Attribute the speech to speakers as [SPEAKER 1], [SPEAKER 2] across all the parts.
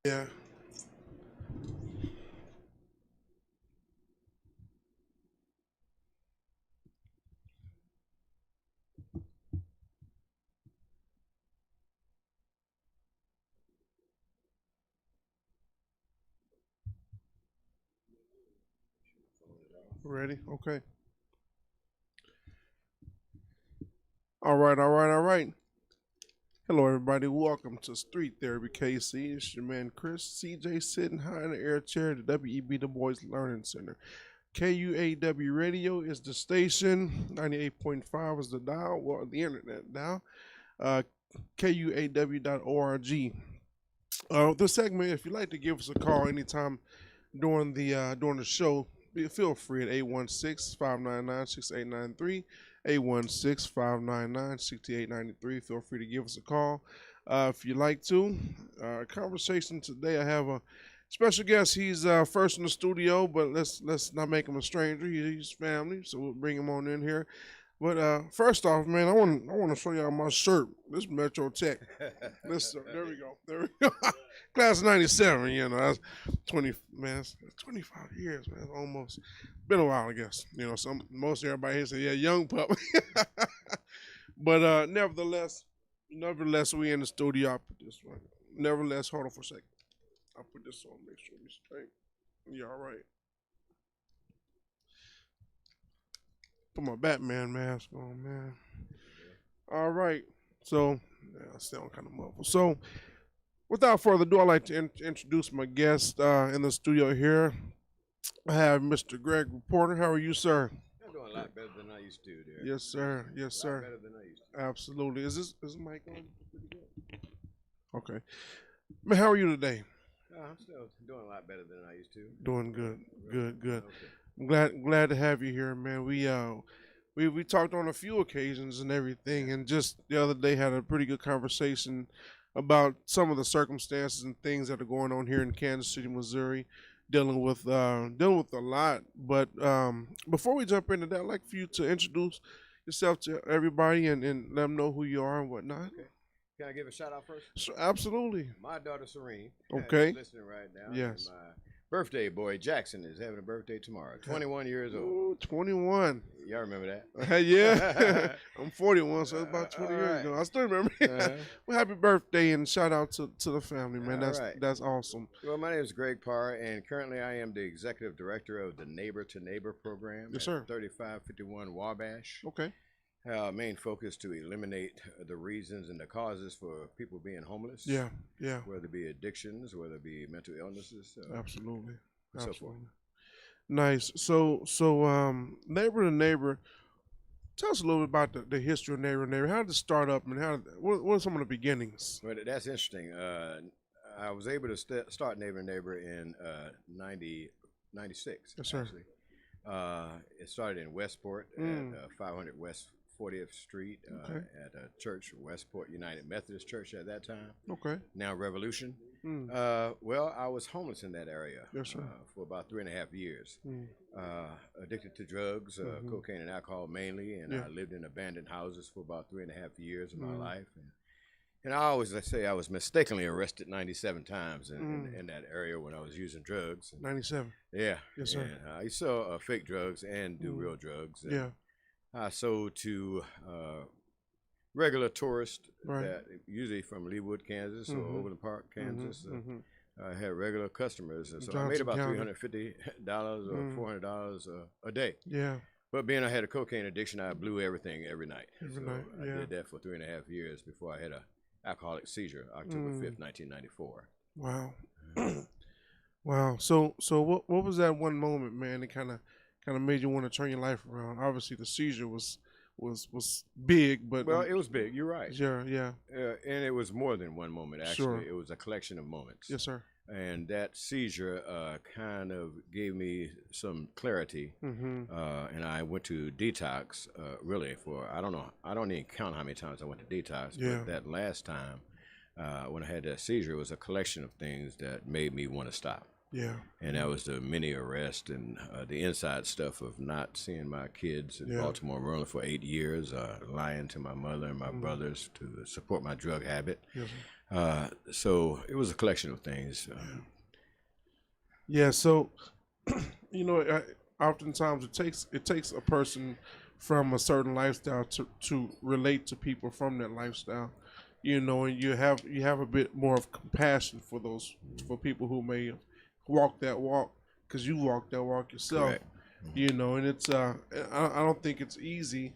[SPEAKER 1] Yeah. Ready? Okay. All right. All right. All right. Hello, everybody. Welcome to Street Therapy KC. It's your man Chris. CJ sitting high in the air chair at the WEB Du Bois Learning Center. KUAW Radio is the station. 98.5 is the dial. Well, the internet dial. Uh, KUAW.org. This segment, if you'd like to give us a call anytime during the show, feel free at 816-599-6893, 816-599-6893. Feel free to give us a call if you'd like to. Conversation today, I have a special guest. He's first in the studio, but let's not make him a stranger. He's family, so we'll bring him on in here. But first off, man, I want to show y'all my shirt. This Metro Tech. This there we go. There we go. Class of '97. You know, that's 20. Man, that's 25 years. Man, that's almost been a while, I guess. You know, most everybody here say, yeah, young pup. But nevertheless, we in the studio. I put this one. Nevertheless, hold on for a second. I'll put this on. Make sure we straight. Yeah, all right. Put my Batman mask on, man. All right. So, yeah, I sound kind of muffled. So, without further ado, I'd like to introduce my guest in the studio here. I have Mr. Gregory Porter. How are you, sir?
[SPEAKER 2] I'm doing a lot better than I used to, dear.
[SPEAKER 1] Yes, sir. Yes,
[SPEAKER 2] A lot
[SPEAKER 1] sir.
[SPEAKER 2] better than I used to.
[SPEAKER 1] Absolutely. Is the mic on? Okay. Man, how are you today?
[SPEAKER 2] I'm still doing a lot better than I used to.
[SPEAKER 1] Doing good. Good. Good.
[SPEAKER 2] Okay.
[SPEAKER 1] I'm glad to have you here, man. We talked on a few occasions and everything, and just the other day had a pretty good conversation about some of the circumstances and things that are going on here in Kansas City, Missouri, dealing with a lot. But before we jump into that, I'd like for you to introduce yourself to everybody and let them know who you are and whatnot.
[SPEAKER 2] Okay. Can I give a shout out first?
[SPEAKER 1] So, absolutely.
[SPEAKER 2] My daughter Serene.
[SPEAKER 1] Okay.
[SPEAKER 2] Is listening right now.
[SPEAKER 1] Yes.
[SPEAKER 2] And my birthday boy Jackson is having a birthday tomorrow. 21 years old.
[SPEAKER 1] Ooh, 21.
[SPEAKER 2] Y'all remember that?
[SPEAKER 1] Yeah. I'm 41, so it's about 20 years
[SPEAKER 2] right.
[SPEAKER 1] ago. I still remember.
[SPEAKER 2] Uh-huh.
[SPEAKER 1] Well, happy birthday and shout out to the family, man.
[SPEAKER 2] All
[SPEAKER 1] That's
[SPEAKER 2] right.
[SPEAKER 1] that's awesome.
[SPEAKER 2] Well, my name is Greg Parr, and currently I am the executive director of the Neighbor to Neighbor program
[SPEAKER 1] Yes,
[SPEAKER 2] at
[SPEAKER 1] sir.
[SPEAKER 2] 3551 Wabash.
[SPEAKER 1] Okay.
[SPEAKER 2] Main focus to eliminate the reasons and the causes for people being homeless.
[SPEAKER 1] Yeah. Yeah.
[SPEAKER 2] Whether it be addictions, whether it be mental illnesses,
[SPEAKER 1] Absolutely.
[SPEAKER 2] and so forth.
[SPEAKER 1] Absolutely. Nice. So neighbor to neighbor. Tell us a little bit about the history of neighbor to neighbor. How did it start up, and what are some of the beginnings?
[SPEAKER 2] But that's interesting. I was able to start Neighbor to Neighbor in 96.
[SPEAKER 1] Yes, sir.
[SPEAKER 2] Actually. It started in Westport at 500 West 40th Street
[SPEAKER 1] Okay.
[SPEAKER 2] at a church, Westport United Methodist Church at that time,
[SPEAKER 1] Okay.
[SPEAKER 2] now Revolution.
[SPEAKER 1] Mm.
[SPEAKER 2] Well, I was homeless in that area
[SPEAKER 1] Yes, sir.
[SPEAKER 2] for about 3.5 years.
[SPEAKER 1] Mm.
[SPEAKER 2] Addicted to drugs,
[SPEAKER 1] Mhm.
[SPEAKER 2] cocaine and alcohol mainly, and
[SPEAKER 1] Yeah.
[SPEAKER 2] I lived in abandoned houses for about 3.5 years of my
[SPEAKER 1] Mm.
[SPEAKER 2] life. And I always say I was mistakenly arrested 97 times in that area when I was using drugs.
[SPEAKER 1] 97.
[SPEAKER 2] Yeah.
[SPEAKER 1] Yes, sir.
[SPEAKER 2] And I sell fake drugs and do real drugs. And
[SPEAKER 1] Yeah.
[SPEAKER 2] I sold to regular tourists
[SPEAKER 1] Right.
[SPEAKER 2] that usually from Leawood, Kansas, or
[SPEAKER 1] Mhm.
[SPEAKER 2] Overland Park, Kansas.
[SPEAKER 1] Mm-hmm.
[SPEAKER 2] I had regular customers, and so I
[SPEAKER 1] Johnson
[SPEAKER 2] made about
[SPEAKER 1] County.
[SPEAKER 2] $350 or
[SPEAKER 1] Mm.
[SPEAKER 2] $400 a day.
[SPEAKER 1] Yeah.
[SPEAKER 2] But being I had a cocaine addiction, I blew everything every night.
[SPEAKER 1] Every
[SPEAKER 2] so
[SPEAKER 1] night,
[SPEAKER 2] I
[SPEAKER 1] yeah.
[SPEAKER 2] did that for 3.5 years before I had a alcoholic seizure, October
[SPEAKER 1] Mm.
[SPEAKER 2] 5th, 1994.
[SPEAKER 1] Wow. Wow. So what was that one moment, man, that kind of made you want to turn your life around? Obviously, the seizure was big, but
[SPEAKER 2] Well, it was big. You're right.
[SPEAKER 1] yeah, yeah,
[SPEAKER 2] And it was more than one moment, actually.
[SPEAKER 1] Sure.
[SPEAKER 2] It was a collection of moments.
[SPEAKER 1] yes, sir.
[SPEAKER 2] And that seizure kind of gave me some clarity.
[SPEAKER 1] Mm-hmm.
[SPEAKER 2] And I went to Detox, really, for, I don't even count how many times I went to Detox.
[SPEAKER 1] Yeah.
[SPEAKER 2] But that last time, when I had that seizure, it was a collection of things that made me want to stop.
[SPEAKER 1] Yeah,
[SPEAKER 2] And that was the mini arrest and the inside stuff of not seeing my kids in
[SPEAKER 1] Yeah.
[SPEAKER 2] Baltimore, Maryland for 8 years, lying to my mother and my brothers to support my drug habit.
[SPEAKER 1] yes,
[SPEAKER 2] So it was a collection of things.
[SPEAKER 1] Yeah. So, oftentimes it takes a person from a certain lifestyle to relate to people from that lifestyle. And you have a bit more of compassion for people who may walk that walk because you walk that walk yourself.
[SPEAKER 2] Correct.
[SPEAKER 1] And I don't think it's easy,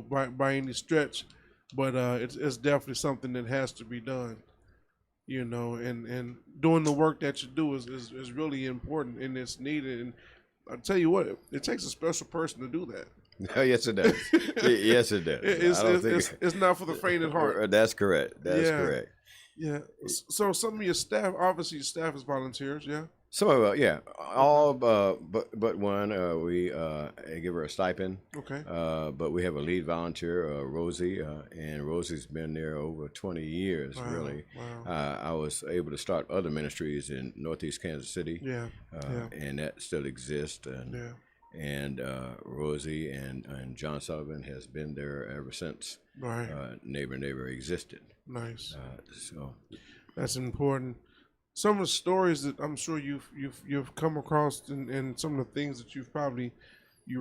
[SPEAKER 1] by any stretch, but it's definitely something that has to be done. And doing the work that you do is really important and it's needed. And I tell you what, it takes a special person to do that.
[SPEAKER 2] Yes, it does. Yes, it does.
[SPEAKER 1] It's,
[SPEAKER 2] I don't
[SPEAKER 1] it's,
[SPEAKER 2] think
[SPEAKER 1] it's not for the faint of heart.
[SPEAKER 2] that's correct. That's
[SPEAKER 1] Yeah.
[SPEAKER 2] correct.
[SPEAKER 1] Yeah. So some of your staff, obviously, your staff is volunteers. Yeah.
[SPEAKER 2] Some of yeah, all but one. We give her a stipend.
[SPEAKER 1] Okay.
[SPEAKER 2] But we have a lead volunteer, Rosie, and Rosie's been there over 20 years.
[SPEAKER 1] Wow.
[SPEAKER 2] Really,
[SPEAKER 1] Wow.
[SPEAKER 2] I was able to start other ministries in Northeast Kansas City.
[SPEAKER 1] Yeah. Yeah.
[SPEAKER 2] And that still exists. And
[SPEAKER 1] Yeah.
[SPEAKER 2] Rosie and John Sullivan has been there ever since
[SPEAKER 1] Right.
[SPEAKER 2] Neighbor existed.
[SPEAKER 1] Nice.
[SPEAKER 2] So
[SPEAKER 1] That's important. Some of the stories that I'm sure you've come across, and some of the things that you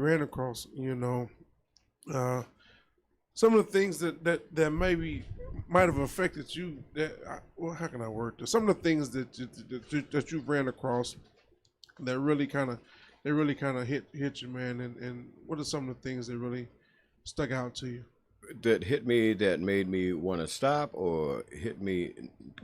[SPEAKER 1] ran across, some of the things that maybe might have affected you. How can I word this? Some of the things that you've ran across that really kind of hit you, man. And what are some of the things that really stuck out to you?
[SPEAKER 2] that hit me that made me want to stop, or hit me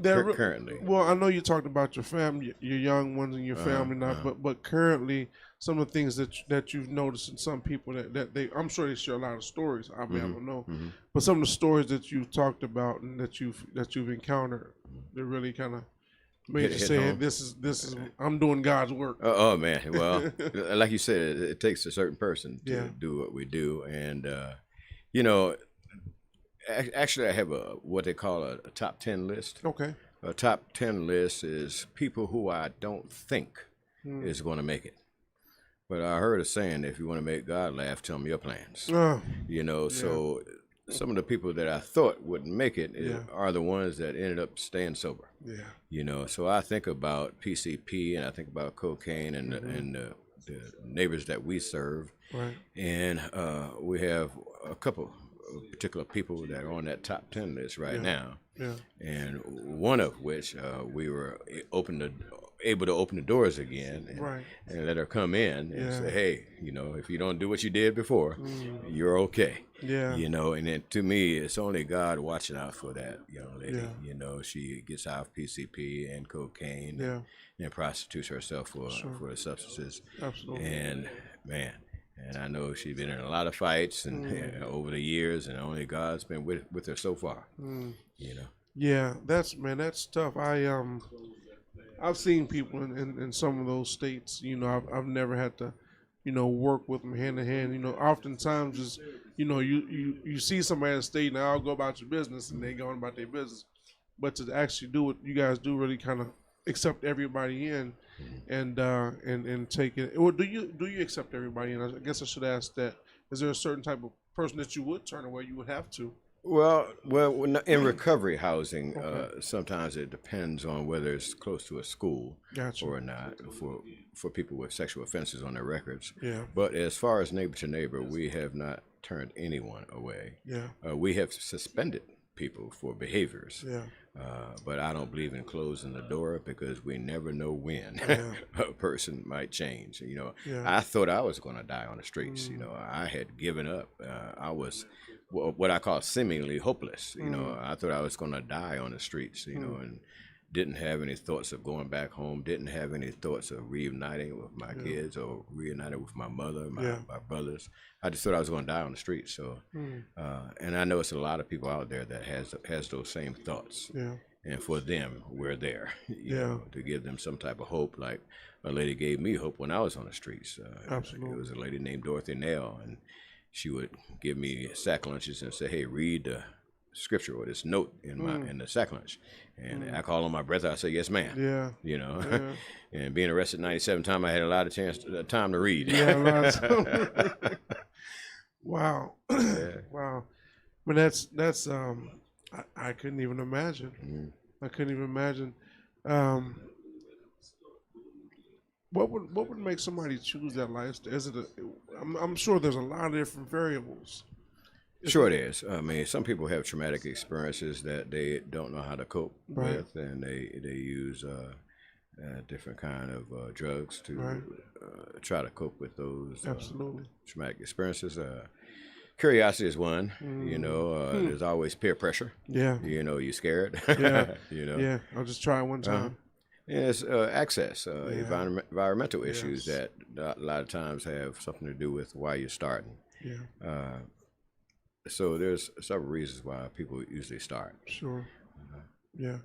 [SPEAKER 2] currently?
[SPEAKER 1] Well, I know you talked about your family, your young ones, and your family now, but currently, some of the things that you've noticed in some people that I'm sure they share a lot of stories. I don't know, but some of the stories that you've talked about and that you've encountered, that really kind of made you say,
[SPEAKER 2] home.
[SPEAKER 1] this is I'm doing God's work.
[SPEAKER 2] Oh man, well, like you said, it takes a certain person to
[SPEAKER 1] Yeah.
[SPEAKER 2] do what we do, and you know, actually, I have what they call a top 10 list.
[SPEAKER 1] Okay.
[SPEAKER 2] A top 10 list is people who I don't think is going to make it. But I heard a saying, if you want to make God laugh, tell him your plans. So some of the people that I thought wouldn't make it are the ones that ended up staying sober.
[SPEAKER 1] Yeah.
[SPEAKER 2] So I think about PCP and I think about cocaine and the neighbors that we serve.
[SPEAKER 1] Right.
[SPEAKER 2] And we have a couple particular people that are on that top 10 list right now.
[SPEAKER 1] Yeah.
[SPEAKER 2] And one of which we were able to open the doors again and let her come in and say, hey, if you don't do what you did before, you're okay.
[SPEAKER 1] Yeah.
[SPEAKER 2] And then to me, it's only God watching out for that young lady. She gets out of PCP and cocaine and prostitutes herself for the substances.
[SPEAKER 1] Absolutely.
[SPEAKER 2] And man, and I know she's been in a lot of fights and over the years, and only God's been with her so far.
[SPEAKER 1] Yeah, that's tough. I've seen people in some of those states. I've never had to, work with them hand in hand. Oftentimes is, you see somebody in the state and I'll go about your business and they going about their business, but to actually do what you guys do, really kind of accept everybody in and take it. Well, do you accept everybody in? I guess I should ask that. Is there a certain type of person that you would turn away? You would have to.
[SPEAKER 2] Well, in recovery housing, sometimes it depends on whether it's close to a school or not for people with sexual offenses on their records.
[SPEAKER 1] Yeah.
[SPEAKER 2] But as far as neighbor to neighbor, we have not turned anyone away.
[SPEAKER 1] Yeah.
[SPEAKER 2] We have suspended people for behaviors.
[SPEAKER 1] Yeah.
[SPEAKER 2] But I don't believe in closing the door because we never know when a person might change. I thought I was going to die on the streets. I had given up. I was what I call seemingly hopeless. I thought I was going to die on the streets. And didn't have any thoughts of going back home. Didn't have any thoughts of reuniting with my kids or reuniting with my mother, my brothers. I just thought I was going to die on the street. So, and I know it's a lot of people out there that has those same thoughts.
[SPEAKER 1] Yeah.
[SPEAKER 2] And for them, we're there, to give them some type of hope. Like a lady gave me hope when I was on the streets.
[SPEAKER 1] Absolutely.
[SPEAKER 2] It was a lady named Dorothy Nail, and she would give me sack lunches and say, "Hey, read the scripture or this note in the sack lunch." And I call on my brother. I say, "Yes, ma'am."
[SPEAKER 1] Yeah.
[SPEAKER 2] And being arrested 97 times, I had a lot of time to read.
[SPEAKER 1] Yeah. Wow. Wow. But that's I couldn't even imagine. I couldn't even imagine. Um, what would make somebody choose that lifestyle? Is it? I'm sure there's a lot of different variables. Is
[SPEAKER 2] Sure,
[SPEAKER 1] it
[SPEAKER 2] it is. I mean, some people have traumatic experiences that they don't know how to cope
[SPEAKER 1] right?
[SPEAKER 2] with, and they use different kind of drugs
[SPEAKER 1] Right.
[SPEAKER 2] to try to cope with those
[SPEAKER 1] Absolutely.
[SPEAKER 2] traumatic experiences. Curiosity is one.
[SPEAKER 1] Mm. Hmm.
[SPEAKER 2] There's always peer pressure.
[SPEAKER 1] Yeah.
[SPEAKER 2] You're scared.
[SPEAKER 1] Yeah.
[SPEAKER 2] you know.
[SPEAKER 1] Yeah. I'll just try it one
[SPEAKER 2] Uh-huh.
[SPEAKER 1] time.
[SPEAKER 2] And it's access,
[SPEAKER 1] Yeah.
[SPEAKER 2] environmental issues
[SPEAKER 1] Yes.
[SPEAKER 2] that a lot of times have something to do with why you're starting.
[SPEAKER 1] Yeah.
[SPEAKER 2] Uh, so there's several reasons why people usually start.
[SPEAKER 1] Sure. Yeah.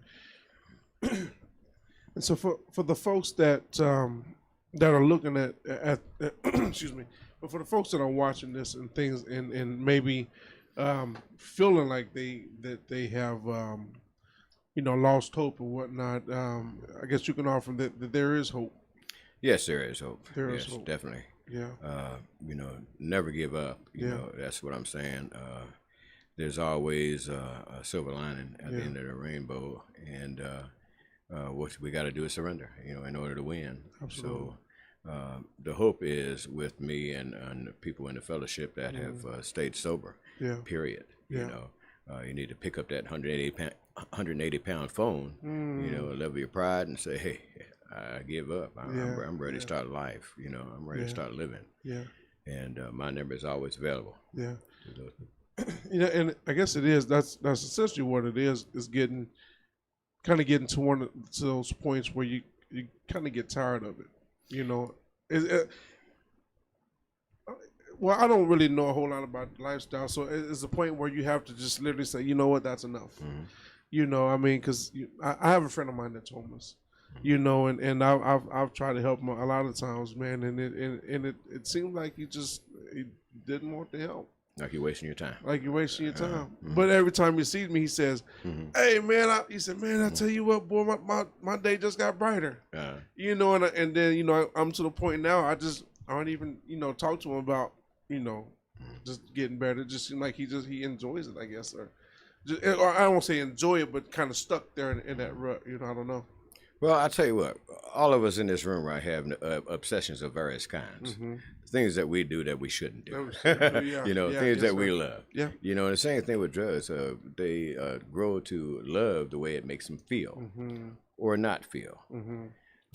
[SPEAKER 1] And so for the folks that are looking at excuse me, but for the folks that are watching this and things and maybe feeling like they have lost hope and whatnot, I guess you can offer that there is hope.
[SPEAKER 2] Yes, there is hope.
[SPEAKER 1] There is
[SPEAKER 2] Yes,
[SPEAKER 1] hope.
[SPEAKER 2] definitely.
[SPEAKER 1] Yeah.
[SPEAKER 2] Never give up.
[SPEAKER 1] Yeah.
[SPEAKER 2] That's what I'm saying. There's always a silver lining at the
[SPEAKER 1] Yeah.
[SPEAKER 2] end of the rainbow, and what we got to do is surrender. In order to win.
[SPEAKER 1] Absolutely.
[SPEAKER 2] So the hope is with me and the people in the fellowship that have stayed sober.
[SPEAKER 1] Yeah.
[SPEAKER 2] Period.
[SPEAKER 1] Yeah.
[SPEAKER 2] You need to pick up that 180-pound phone. Level your pride and say, "Hey, I give up.
[SPEAKER 1] Yeah.
[SPEAKER 2] I'm ready to
[SPEAKER 1] Yeah.
[SPEAKER 2] start life. I'm ready to
[SPEAKER 1] Yeah.
[SPEAKER 2] start living."
[SPEAKER 1] Yeah.
[SPEAKER 2] And my number is always available.
[SPEAKER 1] Yeah.
[SPEAKER 2] to those people.
[SPEAKER 1] And I guess it is. That's essentially what it is. Is getting to those points where you kind of get tired of it. You know, it, well, I don't really know a whole lot about lifestyle, so it's a point where you have to just literally say, you know what, that's enough.
[SPEAKER 2] Mhm.
[SPEAKER 1] I mean, because I have a friend of mine that's homeless. And I've tried to help him a lot of times, man, and it seemed like he didn't want the help.
[SPEAKER 2] Like you're wasting your time.
[SPEAKER 1] Like you're wasting your time.
[SPEAKER 2] Mhm.
[SPEAKER 1] But every time he sees me, he says,
[SPEAKER 2] Mhm.
[SPEAKER 1] "Hey, man," he said, "Man, I tell you what, boy, my day just got brighter."
[SPEAKER 2] Uh,
[SPEAKER 1] And then I'm to the point now. I don't even talk to him about just getting better. It just seems like he enjoys it, I guess, or I won't say enjoy it, but kind of stuck there in that rut. I don't know.
[SPEAKER 2] Well, I tell you what, all of us in this room right have obsessions of various kinds.
[SPEAKER 1] Mm-hmm.
[SPEAKER 2] Things that we do that we shouldn't do.
[SPEAKER 1] Yeah,
[SPEAKER 2] Things
[SPEAKER 1] yes,
[SPEAKER 2] that we
[SPEAKER 1] sir.
[SPEAKER 2] love.
[SPEAKER 1] Yeah.
[SPEAKER 2] The same thing with drugs. They grow to love the way it makes them feel
[SPEAKER 1] Mm-hmm.
[SPEAKER 2] or not feel.
[SPEAKER 1] Mm-hmm.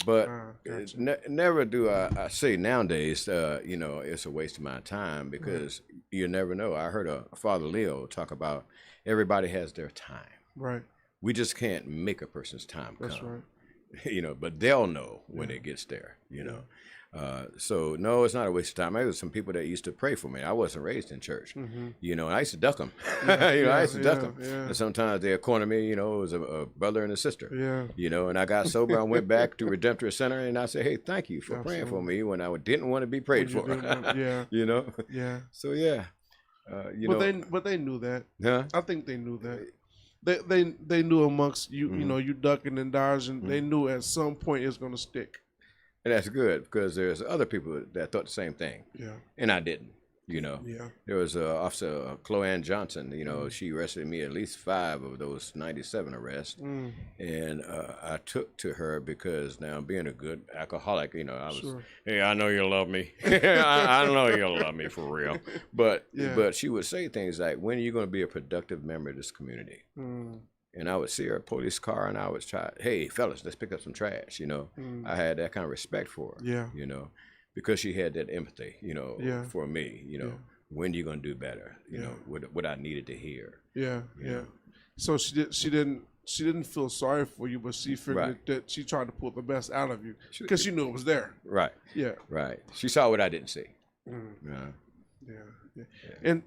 [SPEAKER 2] But
[SPEAKER 1] Gotcha.
[SPEAKER 2] never do I say nowadays, it's a waste of my time because you never know. I heard a Father Leo talk about everybody has their time.
[SPEAKER 1] Right.
[SPEAKER 2] We just can't make a person's time come.
[SPEAKER 1] That's right.
[SPEAKER 2] But they'll know when it gets there, So no, it's not a waste of time. There was some people that used to pray for me. I wasn't raised in church,
[SPEAKER 1] Mm-hmm.
[SPEAKER 2] and I used to duck them.
[SPEAKER 1] Yeah,
[SPEAKER 2] I used to duck
[SPEAKER 1] yeah,
[SPEAKER 2] them.
[SPEAKER 1] yeah.
[SPEAKER 2] And sometimes they'd corner me, it was a brother and a sister.
[SPEAKER 1] Yeah.
[SPEAKER 2] And I got sober. I went back to Redemptor Center, and I said, "Hey, thank you for praying for
[SPEAKER 1] Absolutely.
[SPEAKER 2] me when I didn't want to be prayed
[SPEAKER 1] When
[SPEAKER 2] for."
[SPEAKER 1] you didn't want- yeah. Yeah.
[SPEAKER 2] So yeah,
[SPEAKER 1] But they knew that.
[SPEAKER 2] huh?
[SPEAKER 1] I think they knew that. They knew amongst you, you ducking and dodging. They knew at some point it's gonna stick.
[SPEAKER 2] And that's good because there's other people that thought the same thing,
[SPEAKER 1] Yeah.
[SPEAKER 2] and I didn't.
[SPEAKER 1] Yeah.
[SPEAKER 2] There was Officer KUAW Johnson. She arrested me at least 5 of those 97 arrests,
[SPEAKER 1] Mm.
[SPEAKER 2] and I took to her because now being a good alcoholic, I was,
[SPEAKER 1] Sure.
[SPEAKER 2] "Hey, I know you'll love me. I know you'll love me for real." But
[SPEAKER 1] Yeah.
[SPEAKER 2] but she would say things like, "When are you going to be a productive member of this community?"
[SPEAKER 1] Mm.
[SPEAKER 2] And I would see her police car, and I would try, "Hey, fellas, let's pick up some trash."
[SPEAKER 1] Mm.
[SPEAKER 2] I had that kind of respect for her.
[SPEAKER 1] Yeah.
[SPEAKER 2] Because she had that empathy,
[SPEAKER 1] Yeah.
[SPEAKER 2] for me.
[SPEAKER 1] Yeah.
[SPEAKER 2] When you gonna do better?
[SPEAKER 1] Yeah.
[SPEAKER 2] What I needed to hear.
[SPEAKER 1] Yeah.
[SPEAKER 2] You
[SPEAKER 1] Yeah.
[SPEAKER 2] know?
[SPEAKER 1] So she didn't feel sorry for you, but she figured
[SPEAKER 2] Right.
[SPEAKER 1] that she tried to pull the best out of you
[SPEAKER 2] She-
[SPEAKER 1] because she knew it was there.
[SPEAKER 2] Right,
[SPEAKER 1] Yeah.
[SPEAKER 2] right. She saw what I didn't see.
[SPEAKER 1] Mm.
[SPEAKER 2] Yeah.
[SPEAKER 1] Yeah. And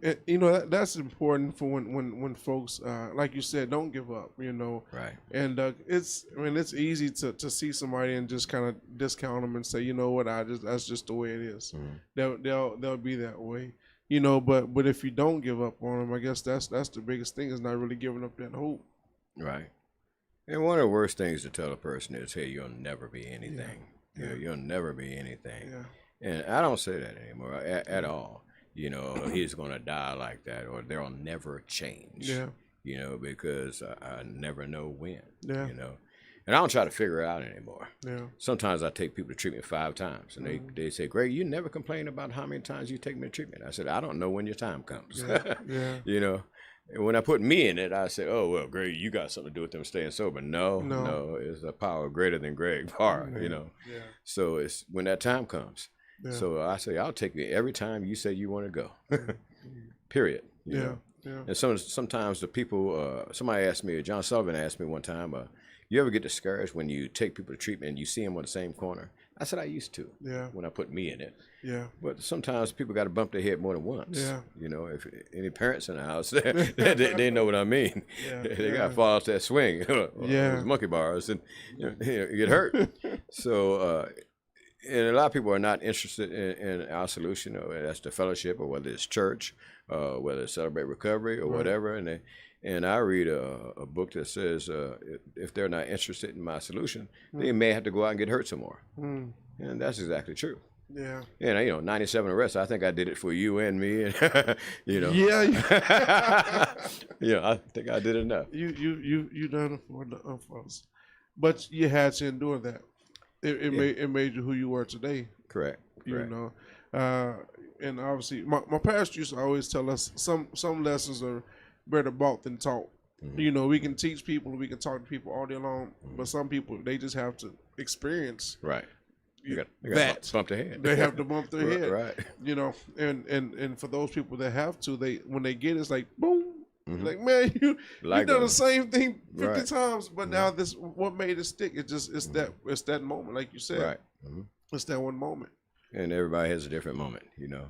[SPEAKER 1] that's important for when folks like you said, don't give up.
[SPEAKER 2] Right.
[SPEAKER 1] And it's easy to see somebody and just kind of discount them and say, you know what, that's just the way it is.
[SPEAKER 2] Mhm.
[SPEAKER 1] They'll be that way. But if you don't give up on them, I guess that's the biggest thing, is not really giving up that hope.
[SPEAKER 2] Right. And one of the worst things to tell a person is, "Hey, you'll never be anything.
[SPEAKER 1] Yeah.
[SPEAKER 2] You'll never be anything."
[SPEAKER 1] Yeah.
[SPEAKER 2] And I don't say that anymore at all. He's gonna die like that, or they'll never change.
[SPEAKER 1] Yeah.
[SPEAKER 2] you know, because I never know when,
[SPEAKER 1] Yeah.
[SPEAKER 2] you know. And I don't try to figure it out anymore.
[SPEAKER 1] Yeah.
[SPEAKER 2] Sometimes I take people to treatment 5 times, and they say, Greg, you never complain about how many times you take me to treatment. I said, I don't know when your time comes.
[SPEAKER 1] Yeah. Yeah.
[SPEAKER 2] You know, and when I put me in it, I said, oh, well, Greg, you got something to do with them staying sober. No, it's a power greater than Greg Parr, you know.
[SPEAKER 1] Yeah.
[SPEAKER 2] So it's when that time comes.
[SPEAKER 1] Yeah.
[SPEAKER 2] So I say, I'll take you every time you say you want to go. Period. You know?
[SPEAKER 1] Yeah.
[SPEAKER 2] And sometimes the people, somebody asked me, John Sullivan asked me one time, you ever get discouraged when you take people to treatment and you see them on the same corner? I said, I used to.
[SPEAKER 1] Yeah.
[SPEAKER 2] When I put me in it.
[SPEAKER 1] Yeah.
[SPEAKER 2] But sometimes people got to bump their head more than once.
[SPEAKER 1] Yeah.
[SPEAKER 2] You know, if any parents in the house, they know what I mean.
[SPEAKER 1] Yeah.
[SPEAKER 2] They got to fall off that swing. Those monkey bars and you get hurt. So, and a lot of people are not interested in our solution, or that's the fellowship, or whether it's church, whether it's Celebrate Recovery, or whatever. And I read a book that says if they're not interested in my solution, they may have to go out and get hurt some more. And that's exactly true.
[SPEAKER 1] Yeah.
[SPEAKER 2] And, you know, 97 arrests, I think I did it for you and me. And, you know.
[SPEAKER 1] Yeah.
[SPEAKER 2] You know, I think I did enough.
[SPEAKER 1] You done it for us. But you had to endure that. It made you who you were today.
[SPEAKER 2] Correct.
[SPEAKER 1] You know. And obviously, my pastor used to always tell us some lessons are better bought than taught. You know, we can teach people, we can talk to people all day long, but some people, they just have to experience.
[SPEAKER 2] Right. They got
[SPEAKER 1] that.
[SPEAKER 2] to bump their head.
[SPEAKER 1] They have to bump their head.
[SPEAKER 2] Right.
[SPEAKER 1] You know, and for those people that have to, when they get it, it's like, boom. Like, man, you done the same thing 50 times, but now what made it stick? It's that moment, like you said.
[SPEAKER 2] Right.
[SPEAKER 1] It's that one moment.
[SPEAKER 2] And everybody has a different moment, you know.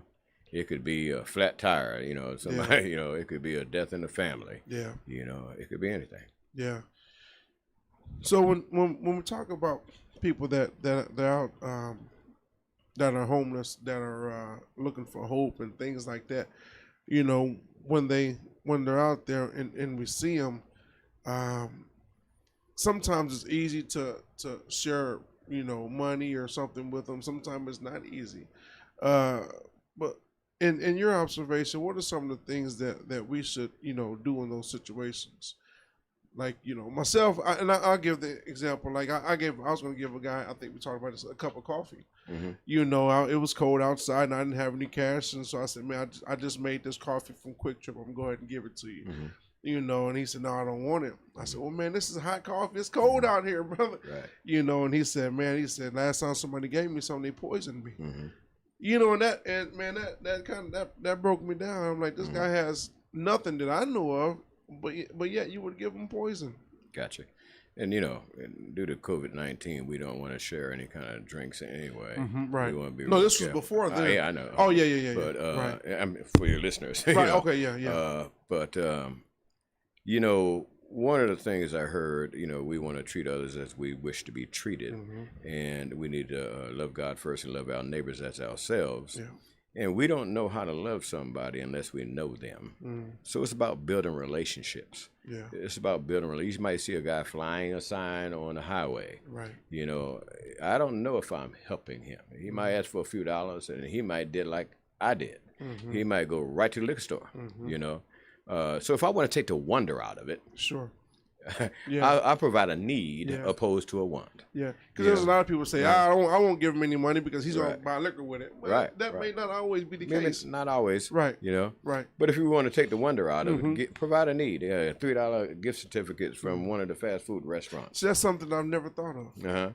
[SPEAKER 2] It could be a flat tire, you know, somebody, you know, it could be a death in the family.
[SPEAKER 1] Yeah.
[SPEAKER 2] You know, it could be anything.
[SPEAKER 1] Yeah. So when we talk about people that are out, that are homeless, that are looking for hope and things like that, you know, when they're out there and we see them, sometimes it's easy to share, you know, money or something with them. Sometimes it's not easy. But in your observation, what are some of the things that we should, you know, do in those situations? Like, you know, myself, I'll give the example. Like I was going to give a guy, I think we talked about this, a cup of coffee. You know, it was cold outside and I didn't have any cash. And so I said, man, I just made this coffee from Quick Trip. I'm going to go ahead and give it to you. You know, and he said, no, I don't want it. I said, well, man, this is hot coffee. It's cold out here, brother.
[SPEAKER 2] Right.
[SPEAKER 1] You know, and he said, last time somebody gave me something, they poisoned me. You know, and that broke me down. I'm like, this guy has nothing that I know of, but yet you would give him poison.
[SPEAKER 2] Gotcha. And, you know, due to COVID-19, we don't want to share any kind of drinks anyway.
[SPEAKER 1] Right.
[SPEAKER 2] We want to be
[SPEAKER 1] this
[SPEAKER 2] careful.
[SPEAKER 1] was before then.
[SPEAKER 2] Yeah, I know.
[SPEAKER 1] Oh, yeah.
[SPEAKER 2] But
[SPEAKER 1] right.
[SPEAKER 2] I mean, for your listeners.
[SPEAKER 1] Right,
[SPEAKER 2] You know,
[SPEAKER 1] okay, yeah.
[SPEAKER 2] But, you know, one of the things I heard, you know, we want to treat others as we wish to be treated. And we need to love God first and love our neighbors as ourselves.
[SPEAKER 1] Yeah.
[SPEAKER 2] And we don't know how to love somebody unless we know them. So it's about building relationships.
[SPEAKER 1] Yeah.
[SPEAKER 2] It's about building relationships. You might see a guy flying a sign on the highway.
[SPEAKER 1] Right.
[SPEAKER 2] You know, I don't know if I'm helping him. He might ask for a few dollars, and he might did like I did. He might go right to the liquor store, you know. So if I want to take the wonder out of it,
[SPEAKER 1] sure.
[SPEAKER 2] I provide a need opposed to a want.
[SPEAKER 1] Yeah, because there's a lot of people say, I won't give him any money because he's going to buy liquor with it. Well, that may not always be the case.
[SPEAKER 2] Not always.
[SPEAKER 1] Right.
[SPEAKER 2] You know.
[SPEAKER 1] Right.
[SPEAKER 2] But if you want to take the wonder out of it, provide a need. $3 gift certificates from one of the fast food restaurants.
[SPEAKER 1] So that's something I've never thought of.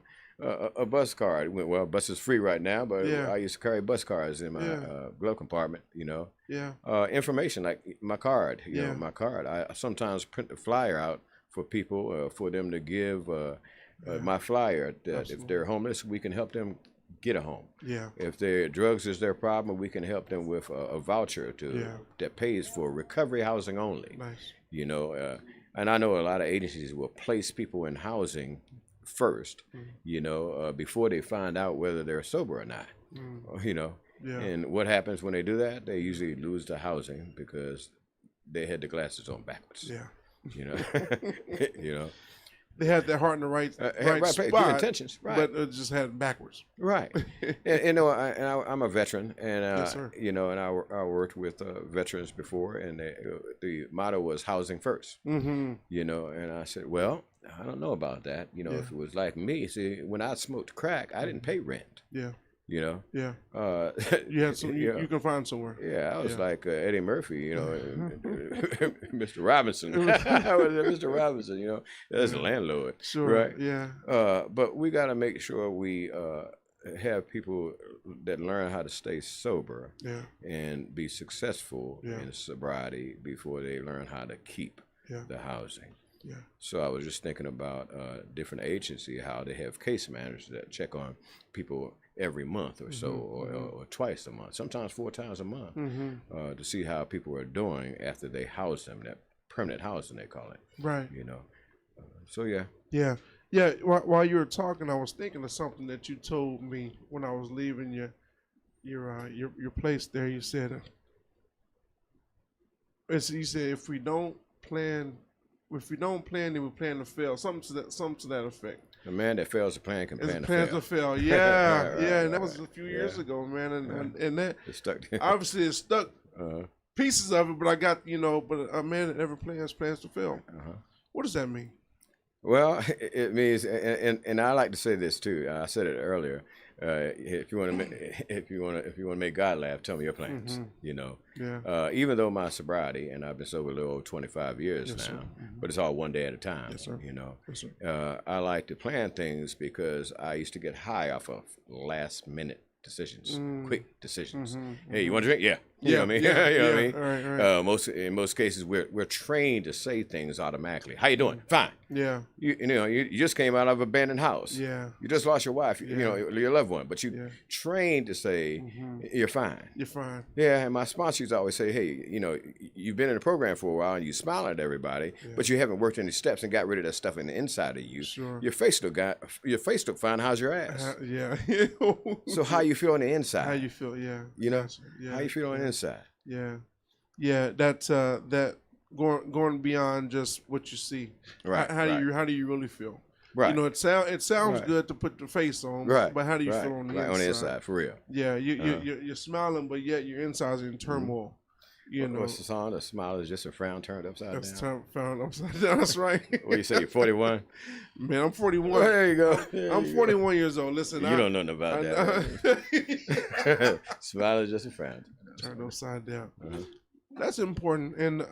[SPEAKER 2] A bus card. Well, bus is free right now, but I used to carry bus cards in my glove compartment, you know.
[SPEAKER 1] Yeah.
[SPEAKER 2] Information like my card, you know, my card. I sometimes print the flyer out for people, for them to give my flyer that if they're homeless, we can help them get a home.
[SPEAKER 1] Yeah.
[SPEAKER 2] If their drugs is their problem, we can help them with a voucher that pays for recovery housing only.
[SPEAKER 1] Nice.
[SPEAKER 2] You know, and I know a lot of agencies will place people in housing first, you know, before they find out whether they're sober or not. You know, and what happens when they do that? They usually lose the housing because they had the glasses on backwards.
[SPEAKER 1] Yeah.
[SPEAKER 2] You know, you know,
[SPEAKER 1] they had their heart in the right
[SPEAKER 2] good
[SPEAKER 1] spot,
[SPEAKER 2] intentions, right?
[SPEAKER 1] but it just had it backwards.
[SPEAKER 2] Right. And, you know, I'm a veteran, and
[SPEAKER 1] Yes, sir.
[SPEAKER 2] you know, and I worked with veterans before, and the motto was housing first.
[SPEAKER 1] Mm-hmm.
[SPEAKER 2] You know, and I said, well, I don't know about that. You know,
[SPEAKER 1] Yeah.
[SPEAKER 2] if it was like me, see, when I smoked crack, I didn't pay rent.
[SPEAKER 1] Yeah.
[SPEAKER 2] You know.
[SPEAKER 1] Yeah.
[SPEAKER 2] Uh,
[SPEAKER 1] You had some. You can find somewhere.
[SPEAKER 2] Yeah, I was
[SPEAKER 1] Yeah.
[SPEAKER 2] like Eddie Murphy, you know, Mr. Robinson. I was Mr. Robinson, you know, that's the landlord,
[SPEAKER 1] Sure.
[SPEAKER 2] right?
[SPEAKER 1] Yeah.
[SPEAKER 2] But we got to make sure we have people that learn how to stay sober
[SPEAKER 1] Yeah.
[SPEAKER 2] and be successful
[SPEAKER 1] Yeah.
[SPEAKER 2] in sobriety before they learn how to keep
[SPEAKER 1] Yeah.
[SPEAKER 2] the housing.
[SPEAKER 1] Yeah.
[SPEAKER 2] So I was just thinking about different agencies, how they have case managers that check on people every month or so, or twice a month, sometimes 4 times a month, to see how people are doing after they house them, that permanent housing they call it.
[SPEAKER 1] Right.
[SPEAKER 2] You know. So yeah.
[SPEAKER 1] Yeah. Yeah. While you were talking, I was thinking of something that you told me when I was leaving your place there. You said, you said if we don't plan, then we plan to fail. Something to that effect.
[SPEAKER 2] The man that fails to plan can plan to
[SPEAKER 1] Plans
[SPEAKER 2] fail.
[SPEAKER 1] to fail. Yeah,
[SPEAKER 2] Right,
[SPEAKER 1] yeah, and that
[SPEAKER 2] right,
[SPEAKER 1] was a few years ago, man, and that
[SPEAKER 2] It's stuck.
[SPEAKER 1] obviously it stuck pieces of it, but I got but a man that never plans to fail. What does that mean?
[SPEAKER 2] Well, it means, and I like to say this too. I said it earlier. If you want to make God laugh, tell me your plans. You know.
[SPEAKER 1] Yeah.
[SPEAKER 2] Even though my sobriety, and I've been sober a little over 25 years
[SPEAKER 1] Yes,
[SPEAKER 2] now,
[SPEAKER 1] sir.
[SPEAKER 2] but it's all one day at a time.
[SPEAKER 1] Yes, sir.
[SPEAKER 2] You know.
[SPEAKER 1] Yes, sir.
[SPEAKER 2] I like to plan things because I used to get high off of last minute decisions, quick decisions. Hey, you want to drink? Yeah. You know what I mean?
[SPEAKER 1] Yeah.
[SPEAKER 2] You know what I
[SPEAKER 1] yeah.
[SPEAKER 2] mean?
[SPEAKER 1] Right.
[SPEAKER 2] In most cases, we're trained to say things automatically. How you doing? Fine.
[SPEAKER 1] Yeah.
[SPEAKER 2] You just came out of an abandoned house.
[SPEAKER 1] Yeah.
[SPEAKER 2] You just lost your wife. You know, your loved one, but you trained to say you're fine.
[SPEAKER 1] You're fine.
[SPEAKER 2] Yeah, and my sponsors always say, hey, you know, you've been in the program for a while and you smile at everybody, but you haven't worked any steps and got rid of that stuff in the inside of you.
[SPEAKER 1] Sure.
[SPEAKER 2] Your face look fine. How's your ass?
[SPEAKER 1] Yeah.
[SPEAKER 2] So how you feel on the inside?
[SPEAKER 1] How you feel? Yeah.
[SPEAKER 2] You know,
[SPEAKER 1] Gotcha. Yeah.
[SPEAKER 2] how you feel on the inside?
[SPEAKER 1] Yeah. Yeah. That going beyond just what you see.
[SPEAKER 2] Right.
[SPEAKER 1] How do you really feel?
[SPEAKER 2] Right.
[SPEAKER 1] You know, it sounds good to put the face on.
[SPEAKER 2] Right.
[SPEAKER 1] But how do you feel on the inside?
[SPEAKER 2] On the inside, for real.
[SPEAKER 1] Yeah. You're smiling, but yet your inside's in turmoil. You know.
[SPEAKER 2] What's the song? A smile is just a frown turned upside down.
[SPEAKER 1] That's found upside down. That's right.
[SPEAKER 2] What do you say? You're 41.
[SPEAKER 1] Man, I'm 41.
[SPEAKER 2] Well, there you go.
[SPEAKER 1] I'm 41 years old. Listen,
[SPEAKER 2] you don't know nothing about that. Smile is just a frown
[SPEAKER 1] turned upside down. That's important, and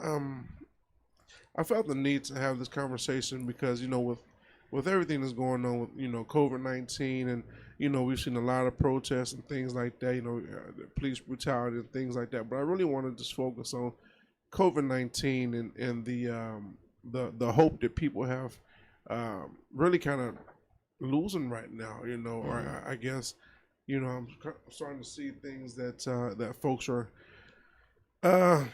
[SPEAKER 1] I felt the need to have this conversation because with everything that's going on with COVID-19, and we've seen a lot of protests and things like that. The police brutality and things like that. But I really want to just focus on COVID-19 and the hope that people have really kind of losing right now. Or I guess I'm starting to see things that folks are the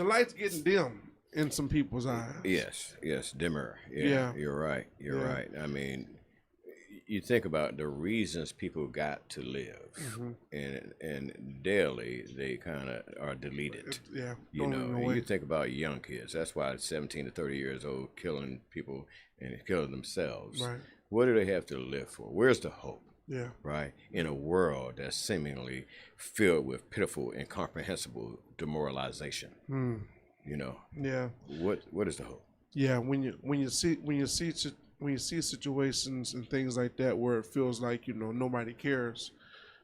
[SPEAKER 1] light's getting dim in some people's eyes.
[SPEAKER 2] Yes, dimmer. Yeah. You're right. You're right. I mean, you think about the reasons people got to live, and daily they kind of are deleted. You think about young kids. That's why 17 to 30 years old killing people and killing themselves.
[SPEAKER 1] Right.
[SPEAKER 2] What do they have to live for? Where's the hope?
[SPEAKER 1] Yeah.
[SPEAKER 2] Right. In a world that's seemingly filled with pitiful, incomprehensible demoralization.
[SPEAKER 1] Yeah.
[SPEAKER 2] What is the hope?
[SPEAKER 1] Yeah. When you see situations and things like that where it feels like nobody cares,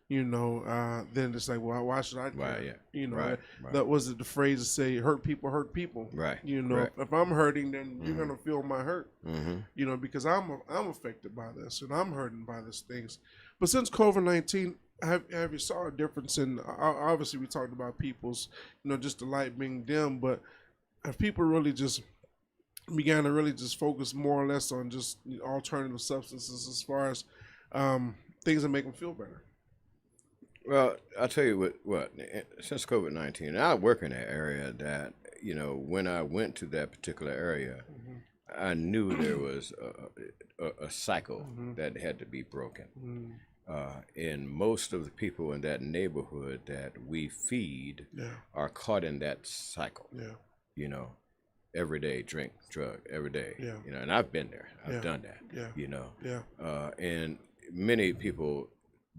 [SPEAKER 1] then it's like, well, why should I care?
[SPEAKER 2] Right,
[SPEAKER 1] that was the phrase to say, hurt people hurt people.
[SPEAKER 2] Right.
[SPEAKER 1] If I'm hurting, then you're gonna feel my hurt. Because I'm affected by this and I'm hurting by these things. But since COVID-19, have you saw a difference in? Obviously, we talked about people's, just the light being dim, but have people really just began to really just focus more or less on just alternative substances as far as things that make them feel better?
[SPEAKER 2] Well, I'll tell you what since COVID-19, and I work in that area, that when I went to that particular area, I knew there was a cycle that had to be broken. And most of the people in that neighborhood that we feed are caught in that cycle. every day, drink, drug every day.
[SPEAKER 1] Yeah.
[SPEAKER 2] You know, and I've been there. I've done that.
[SPEAKER 1] Yeah.
[SPEAKER 2] You know.
[SPEAKER 1] Yeah.
[SPEAKER 2] And many people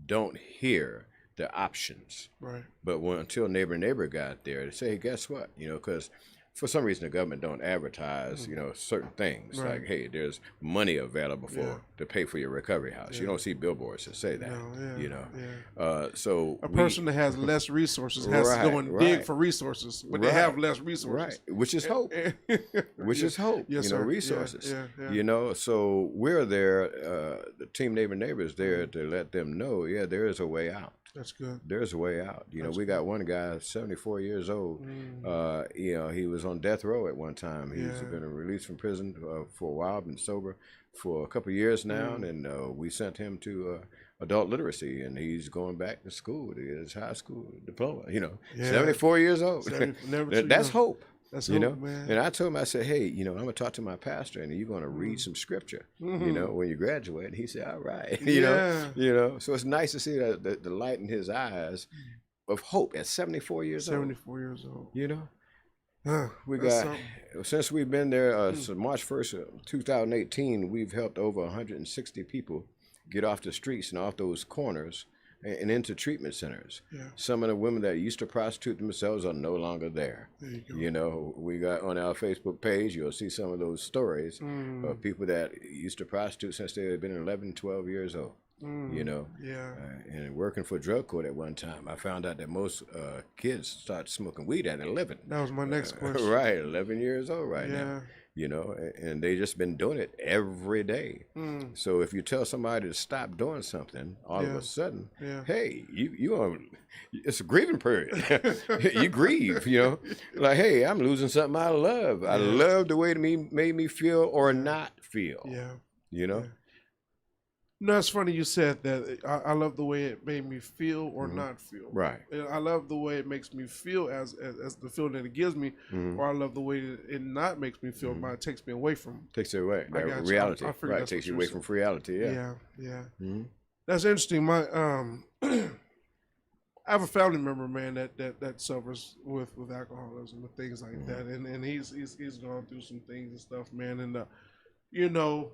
[SPEAKER 2] don't hear the options.
[SPEAKER 1] Right.
[SPEAKER 2] But until neighbor got there, they say, hey, guess what? You know, because for some reason the government don't advertise, you know, certain things like, hey, there's money available to pay for your recovery house. You don't see billboards that say that.
[SPEAKER 1] No,
[SPEAKER 2] you know, so
[SPEAKER 1] a person that has less resources has to go and dig for resources, but they have less resources,
[SPEAKER 2] which is hope. Which is hope.
[SPEAKER 1] Yes,
[SPEAKER 2] you know,
[SPEAKER 1] sir.
[SPEAKER 2] resources.
[SPEAKER 1] Yeah.
[SPEAKER 2] You know, so we're there. The team neighbors there to let them know, there is a way out.
[SPEAKER 1] That's good.
[SPEAKER 2] There's a way out. You know, we got one guy, 74 years old. You know, he was on death row at one time. He's been released from prison for a while, been sober for a couple of years now, and we sent him to adult literacy, and he's going back to school to get his high school diploma. You know, 74 years old. That's hope.
[SPEAKER 1] That's
[SPEAKER 2] you
[SPEAKER 1] hope,
[SPEAKER 2] know,
[SPEAKER 1] man.
[SPEAKER 2] And I told him, I said, hey, you know, I'm gonna talk to my pastor, and you're gonna read some scripture, you know, when you graduate. And he said, all right, you know. So it's nice to see the light in his eyes of hope at 74 years old.
[SPEAKER 1] 74 years old.
[SPEAKER 2] You know, we got since we've been there, so March 1st, 2018, we've helped over 160 people get off the streets and off those corners and into treatment centers. Some of the women that used to prostitute themselves are no longer there.
[SPEAKER 1] There you go.
[SPEAKER 2] You know, we got on our Facebook page, you'll see some of those stories of people that used to prostitute since they had been 11, 12 years old. You know, and working for drug court at one time, I found out that most kids start smoking weed at 11.
[SPEAKER 1] That was my next question.
[SPEAKER 2] Right, 11 years old now. You know, and they just been doing it every day. So if you tell somebody to stop doing something, all of a sudden, hey, you on, it's a grieving period. You grieve, you know, like, hey, I'm losing something I love. I love the way it made me feel or not feel. You know.
[SPEAKER 1] No, it's funny you said that. I love the way it made me feel or not feel.
[SPEAKER 2] Right.
[SPEAKER 1] I love the way it makes me feel as the feeling that it gives me, or I love the way it not makes me feel. It takes me away from.
[SPEAKER 2] Takes it away. Reality. Right. Takes you away from reality. Yeah.
[SPEAKER 1] That's interesting. My I have a family member, man, that suffers with alcoholism and things like that, and he's gone through some things and stuff, man, and you know.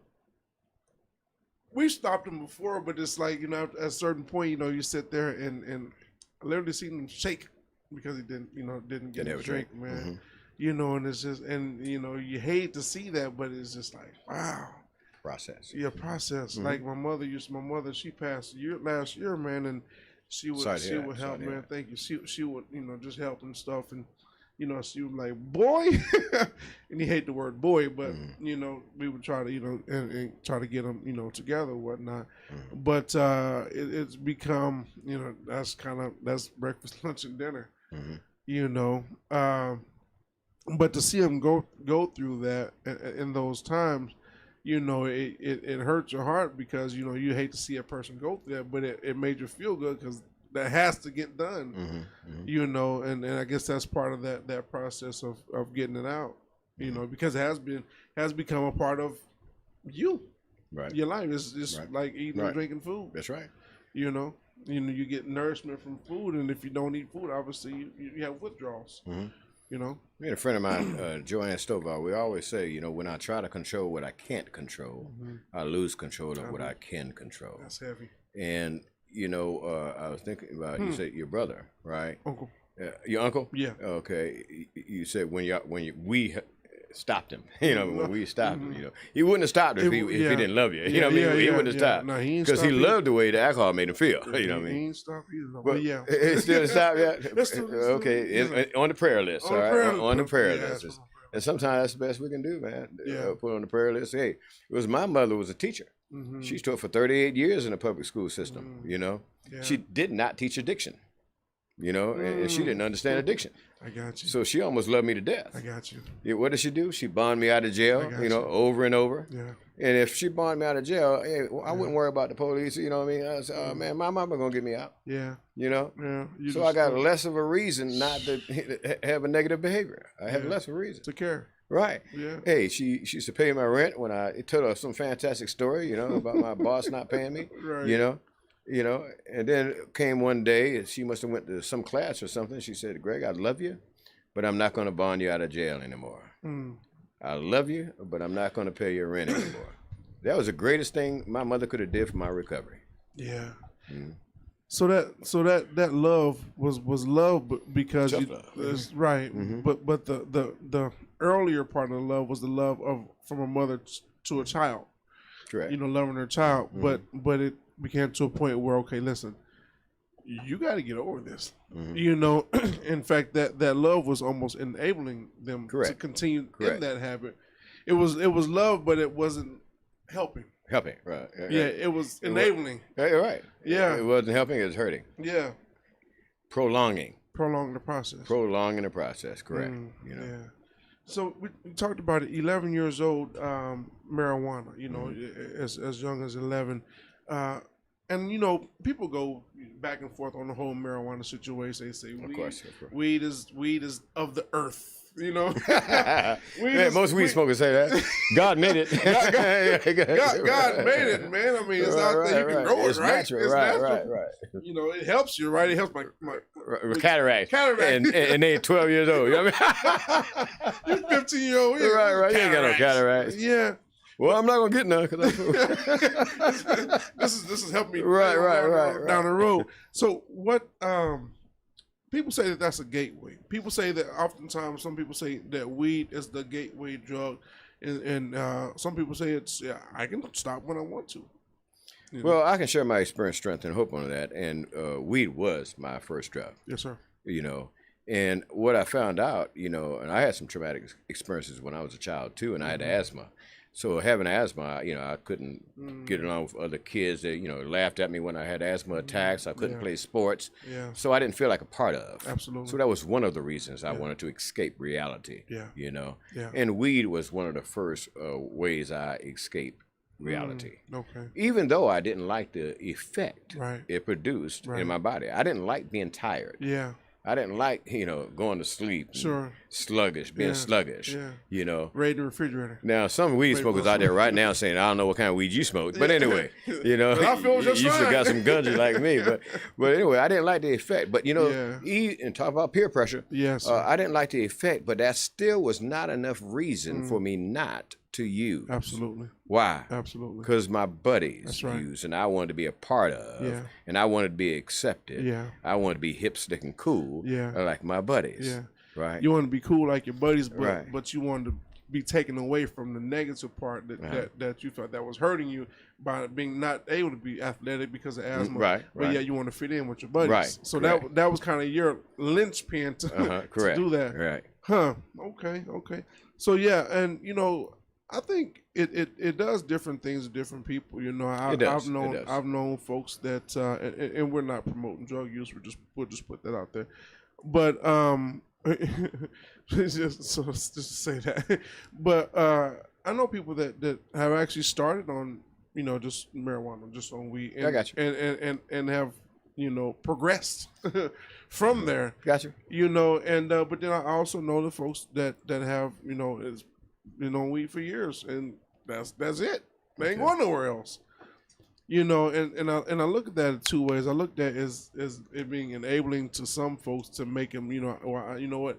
[SPEAKER 1] We stopped him before, but it's like, you know, at a certain point, you know, you sit there and I literally seen him shake because he didn't get a drink, man. You know, and it's just, and you know, you hate to see that, but it's just like, wow.
[SPEAKER 2] Process.
[SPEAKER 1] Yeah, process. Like my mother, she passed last year, man, and she would help, man. Thank you. She would, you know, just help and stuff, and you know, she was like, boy, and he hate the word boy, but you know, we would try to, you know, and try to get them, you know, together and whatnot. But it's become, you know, that's breakfast, lunch, and dinner. You know, but to see him go through that in those times, you know, it hurts your heart because, you know, you hate to see a person go through that, but it made you feel good because that has to get done, you know, and I guess that's part of that process of getting it out, you know, because it has become a part of you, your life. It's like eating and drinking food.
[SPEAKER 2] That's right.
[SPEAKER 1] You know, you get nourishment from food, and if you don't eat food, obviously you have withdrawals. You know,
[SPEAKER 2] me and a friend of mine, Joanne Stovall, we always say, you know, when I try to control what I can't control, I lose control of what I can control.
[SPEAKER 1] That's heavy.
[SPEAKER 2] And you know, I was thinking about you said your brother, right?
[SPEAKER 1] Uncle.
[SPEAKER 2] Your uncle?
[SPEAKER 1] Yeah.
[SPEAKER 2] Okay. You said we stopped him. You know, when we stopped him, you know, he wouldn't have stopped if he didn't love you. You know what I mean? He wouldn't have stopped because he loved the way the alcohol made him feel. You know what I mean?
[SPEAKER 1] He ain't stopped either. But yeah,
[SPEAKER 2] he still stopped. Okay, on the prayer list. All right, on the prayer list. And sometimes that's the best we can do, man. Put on the prayer list. Hey, it was my mother was a teacher. She taught for 38 years in the public school system, you know. She did not teach addiction, you know, and she didn't understand addiction.
[SPEAKER 1] I got you.
[SPEAKER 2] So she almost loved me to death.
[SPEAKER 1] I got you.
[SPEAKER 2] What did she do? She bonded me out of jail, you know, over and over.
[SPEAKER 1] Yeah.
[SPEAKER 2] And if she bonded me out of jail, hey, I wouldn't worry about the police, you know what I mean? I said, oh, man, my mama going to get me out.
[SPEAKER 1] Yeah.
[SPEAKER 2] You know?
[SPEAKER 1] Yeah.
[SPEAKER 2] So I got less of a reason not to have a negative behavior. I have less of a reason.
[SPEAKER 1] To care.
[SPEAKER 2] Right.
[SPEAKER 1] Yeah.
[SPEAKER 2] Hey, she used to pay my rent when I told her some fantastic story, you know, about my boss not paying me.
[SPEAKER 1] Right.
[SPEAKER 2] You know, and then came one day, she must have went to some class or something. She said, Greg, I love you, but I'm not going to bond you out of jail anymore. I love you, but I'm not going to pay your rent anymore. That was the greatest thing my mother could have did for my recovery.
[SPEAKER 1] Yeah.
[SPEAKER 2] Mm.
[SPEAKER 1] So that love was love, but because that's right.
[SPEAKER 2] Mm-hmm.
[SPEAKER 1] But the earlier part of the love was the love from a mother to a child.
[SPEAKER 2] Correct.
[SPEAKER 1] Loving her child.
[SPEAKER 2] Mm-hmm.
[SPEAKER 1] But it became to a point where, okay, listen, you got to get over this.
[SPEAKER 2] Mm-hmm.
[SPEAKER 1] In fact, that love was almost enabling them
[SPEAKER 2] Correct.
[SPEAKER 1] to continue
[SPEAKER 2] Correct.
[SPEAKER 1] in that habit. It was love, but it wasn't helping.
[SPEAKER 2] Helping, right?
[SPEAKER 1] Yeah, it was enabling.
[SPEAKER 2] Right.
[SPEAKER 1] Yeah,
[SPEAKER 2] it wasn't helping; it was hurting.
[SPEAKER 1] Yeah,
[SPEAKER 2] prolonging
[SPEAKER 1] the process.
[SPEAKER 2] Prolonging the process. Correct.
[SPEAKER 1] Yeah. So we talked about it. 11 years old, marijuana. As young as 11. And people go back and forth on the whole marijuana situation. They say weed is of the earth.
[SPEAKER 2] Most weed smokers say that. God made it.
[SPEAKER 1] God made it, man. I mean, it's out there. You can grow it, right?
[SPEAKER 2] Natural. It's natural. Right.
[SPEAKER 1] It helps you, right? It helps my
[SPEAKER 2] cataract. And they 12 years old. You know what I mean?
[SPEAKER 1] You're 15-year-old.
[SPEAKER 2] Right. You ain't got no cataracts.
[SPEAKER 1] Yeah.
[SPEAKER 2] Well, I'm not gonna get none because
[SPEAKER 1] this is helping me
[SPEAKER 2] right
[SPEAKER 1] down the road. So what? People say that that's a gateway. People say that oftentimes some people say that weed is the gateway drug, and some people say I can stop when I want to.
[SPEAKER 2] Well, I can share my experience, strength, and hope on that. And weed was my first drug.
[SPEAKER 1] Yes, sir.
[SPEAKER 2] And what I found out, and I had some traumatic experiences when I was a child too, and I had asthma. So having asthma, I couldn't get along with other kids that, laughed at me when I had asthma attacks. I couldn't play sports.
[SPEAKER 1] Yeah.
[SPEAKER 2] So I didn't feel like a part of.
[SPEAKER 1] Absolutely.
[SPEAKER 2] So that was one of the reasons I wanted to escape reality.
[SPEAKER 1] Yeah.
[SPEAKER 2] Yeah. And weed was one of the first ways I escaped reality.
[SPEAKER 1] Okay.
[SPEAKER 2] Even though I didn't like the effect it produced in my body. I didn't like being tired.
[SPEAKER 1] Yeah.
[SPEAKER 2] I didn't like, going to sleep.
[SPEAKER 1] Sure.
[SPEAKER 2] Sluggish, being sluggish.
[SPEAKER 1] Yeah. Raid the refrigerator.
[SPEAKER 2] Now, some weed smokers out there right now saying, I don't know what kind of weed you smoked. But anyway,
[SPEAKER 1] I feel just
[SPEAKER 2] you
[SPEAKER 1] fine.
[SPEAKER 2] still got some gunges like me. But anyway, I didn't like the effect. But, and talk about peer pressure.
[SPEAKER 1] Yes.
[SPEAKER 2] I didn't like the effect, but that still was not enough reason for me not to use.
[SPEAKER 1] Absolutely.
[SPEAKER 2] Why?
[SPEAKER 1] Absolutely.
[SPEAKER 2] Because my buddies used, and I wanted to be a part of, and I wanted to be accepted.
[SPEAKER 1] Yeah.
[SPEAKER 2] I wanted to be hip, slick, and cool, like my buddies.
[SPEAKER 1] Yeah.
[SPEAKER 2] Right.
[SPEAKER 1] You want to be cool like your buddies, but you wanted to be taken away from the negative part that you felt that was hurting you by being not able to be athletic because of asthma.
[SPEAKER 2] Right.
[SPEAKER 1] But you want to fit in with your buddies.
[SPEAKER 2] Right.
[SPEAKER 1] So that was kind of your linchpin to do that.
[SPEAKER 2] Right.
[SPEAKER 1] Huh. Okay. So and I think it does different things to different people. I've known folks that and we're not promoting drug use. We'll just put that out there. But just to say that. But I know people that have actually started on just marijuana, just on weed. And,
[SPEAKER 2] I got
[SPEAKER 1] you. And have progressed from there.
[SPEAKER 2] Got you.
[SPEAKER 1] And but then I also know the folks that have is been on weed for years, and that's it. They ain't going nowhere else. And I look at that in two ways. I looked at it as it being enabling to some folks to make them, or you know what,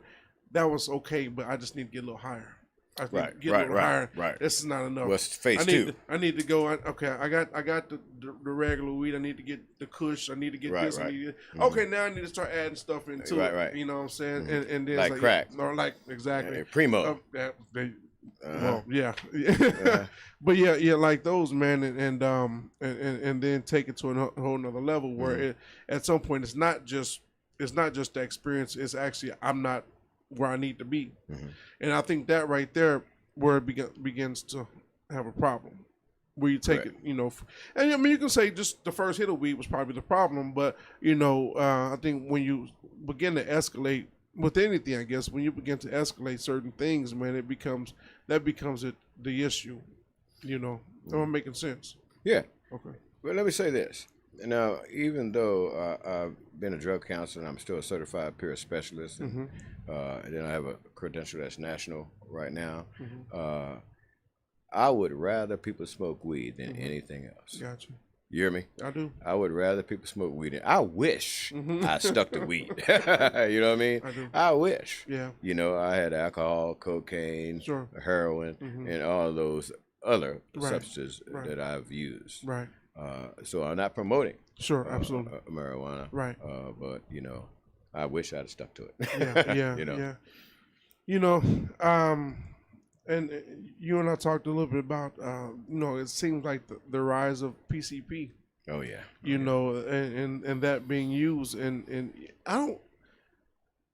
[SPEAKER 1] that was okay, but I just need to get a little higher. I need to get a little higher.
[SPEAKER 2] Right.
[SPEAKER 1] This is not enough.
[SPEAKER 2] What's phase two?
[SPEAKER 1] I need to go. I got the regular weed. I need to get the kush. I need to get this. I need to, okay, now I need to start adding stuff into it.
[SPEAKER 2] Right.
[SPEAKER 1] You know what I'm saying? And then
[SPEAKER 2] like crack.
[SPEAKER 1] Or like exactly.
[SPEAKER 2] Primo.
[SPEAKER 1] Well, yeah. But like those, man, and then take it to a whole nother level where at some point it's not just the experience. It's actually I'm not where I need to be, and I think that right there where it begins to have a problem. Where you take it, and I mean you can say just the first hit of weed was probably the problem, but I think when you begin to escalate with anything, I guess when you begin to escalate certain things, man, that becomes the issue. Am I making sense?
[SPEAKER 2] Yeah.
[SPEAKER 1] Okay.
[SPEAKER 2] Well, let me say this. Now, even though I've been a drug counselor and I'm still a certified peer specialist, and then I have a credential that's national right now, I would rather people smoke weed than anything else.
[SPEAKER 1] Gotcha.
[SPEAKER 2] You hear me?
[SPEAKER 1] I do.
[SPEAKER 2] I would rather people smoke weed. I wish I stuck to weed. You know what I mean?
[SPEAKER 1] I do.
[SPEAKER 2] I wish.
[SPEAKER 1] Yeah.
[SPEAKER 2] You know, I had alcohol, cocaine,
[SPEAKER 1] Sure.
[SPEAKER 2] heroin, and all those other
[SPEAKER 1] Right.
[SPEAKER 2] substances
[SPEAKER 1] Right.
[SPEAKER 2] that I've used.
[SPEAKER 1] Right.
[SPEAKER 2] So I'm not promoting
[SPEAKER 1] Sure. Absolutely.
[SPEAKER 2] marijuana.
[SPEAKER 1] Right.
[SPEAKER 2] But you know, I wish I'd stuck to it.
[SPEAKER 1] Yeah. Yeah.
[SPEAKER 2] You know.
[SPEAKER 1] Yeah. You know, and you and I talked a little bit about, you know, it seems like the rise of PCP.
[SPEAKER 2] Oh yeah.
[SPEAKER 1] You know, and that being used, and I don't.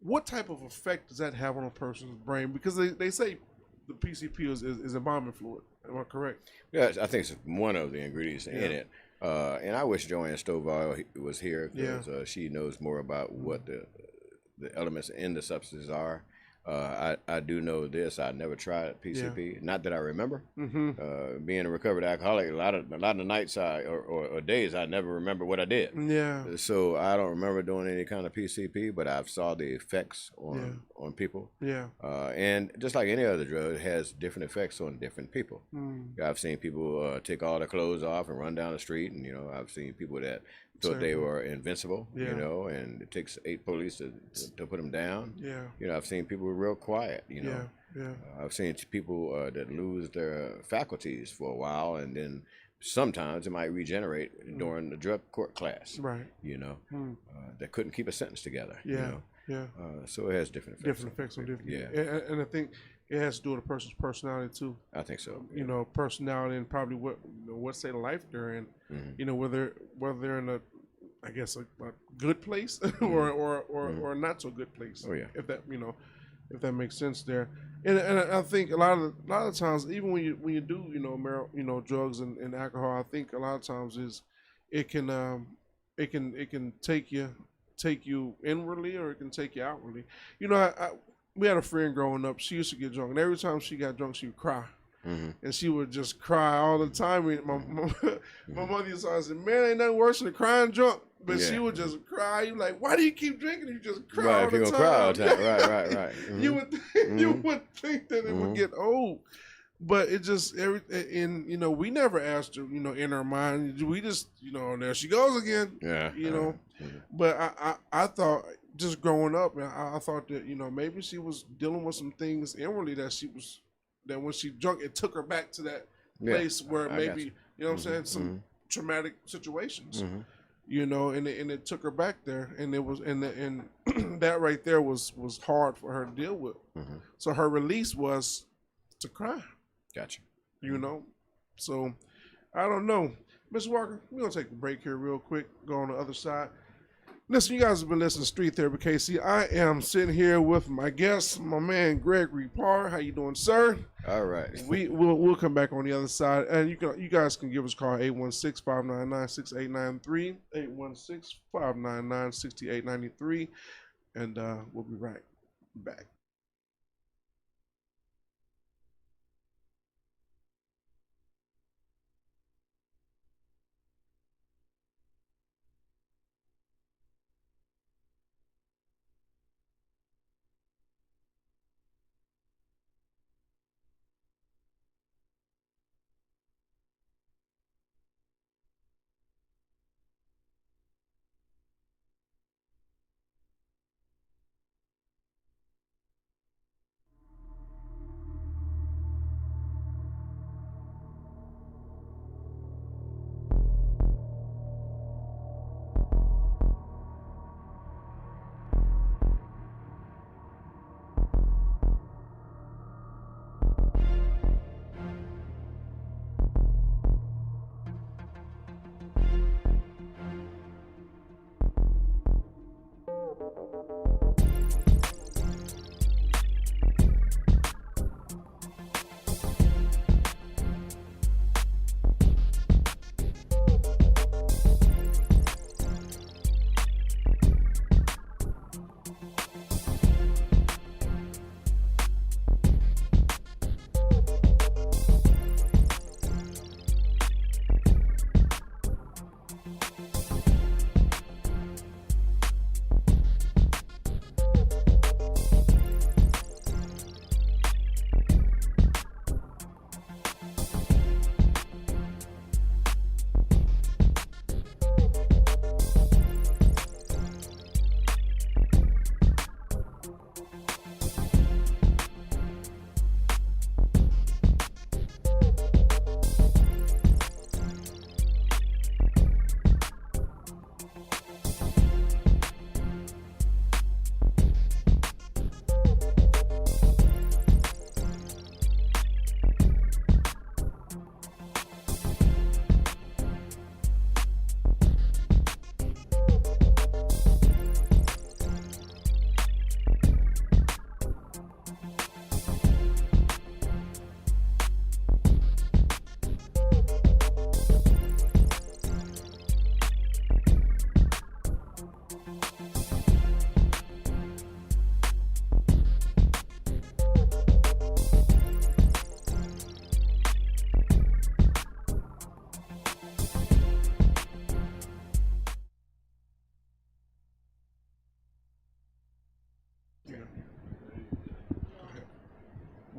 [SPEAKER 1] What type of effect does that have on a person's brain? Because they say the PCP is embalming fluid. Am I correct?
[SPEAKER 2] Yeah, I think it's one of the ingredients in
[SPEAKER 1] Yeah.
[SPEAKER 2] it. And I wish Joanne Stovall was here
[SPEAKER 1] Yeah.
[SPEAKER 2] because she knows more about what the elements in the substances are. I do know this. I never tried PCP. Not that I remember. Being a recovered alcoholic, a lot of the nights or days I never remember what I did.
[SPEAKER 1] Yeah.
[SPEAKER 2] So I don't remember doing any kind of PCP, but I've saw the effects on people.
[SPEAKER 1] Yeah.
[SPEAKER 2] And just like any other drug, it has different effects on different people. I've seen people take all their clothes off and run down the street, and you know, I've seen people that thought they were invincible, you know, and it takes 8 police to put them down.
[SPEAKER 1] Yeah.
[SPEAKER 2] You know, I've seen people real quiet, you know.
[SPEAKER 1] Yeah.
[SPEAKER 2] I've seen people that lose their faculties for a while, and then sometimes it might regenerate during the drug court class.
[SPEAKER 1] Right.
[SPEAKER 2] You know, that couldn't keep a sentence together.
[SPEAKER 1] Yeah.
[SPEAKER 2] You know?
[SPEAKER 1] Yeah.
[SPEAKER 2] So it has different effects.
[SPEAKER 1] Different effects on different.
[SPEAKER 2] Yeah.
[SPEAKER 1] And I think it has to do with a person's personality too.
[SPEAKER 2] I think so.
[SPEAKER 1] You know, personality and probably what state of life they're in. You know, whether they're in a, I guess, a good place or not so good place.
[SPEAKER 2] Oh yeah.
[SPEAKER 1] If that, you know, if that makes sense there. And I think a lot of times, even when you do, you know, drugs and alcohol, I think a lot of times it can take you inwardly, or it can take you outwardly. You know, we had a friend growing up. She used to get drunk, and every time she got drunk, she would cry. And she would just cry all the time. My mother used to always say, "Man, ain't nothing worse than crying drunk." But she would just cry. You like, why do you keep drinking? You just cry all the time.
[SPEAKER 2] Cry all the time. Right.
[SPEAKER 1] You would think that it would get old, but it just you know, we never asked her, you know, in her mind. We just, you know, there she goes again.
[SPEAKER 2] Yeah.
[SPEAKER 1] You know, but I thought, just growing up, I thought that, you know, maybe she was dealing with some things inwardly that when she drunk, it took her back to that place where maybe, you know what I'm saying, some traumatic situations. You know, and it took her back there, and it was and that right there was hard for her to deal with. So her release was to cry.
[SPEAKER 2] Gotcha.
[SPEAKER 1] You know, so I don't know, Mr. Walker. We're gonna take a break here real quick. Go on the other side. Listen, you guys have been listening to Street Therapy KC. I am sitting here with my guest, my man Gregory Park. How you doing, sir?
[SPEAKER 2] All right.
[SPEAKER 1] We'll come back on the other side, and you guys can give us a call 816-599-6893, 816-599-6893, and we'll be right back.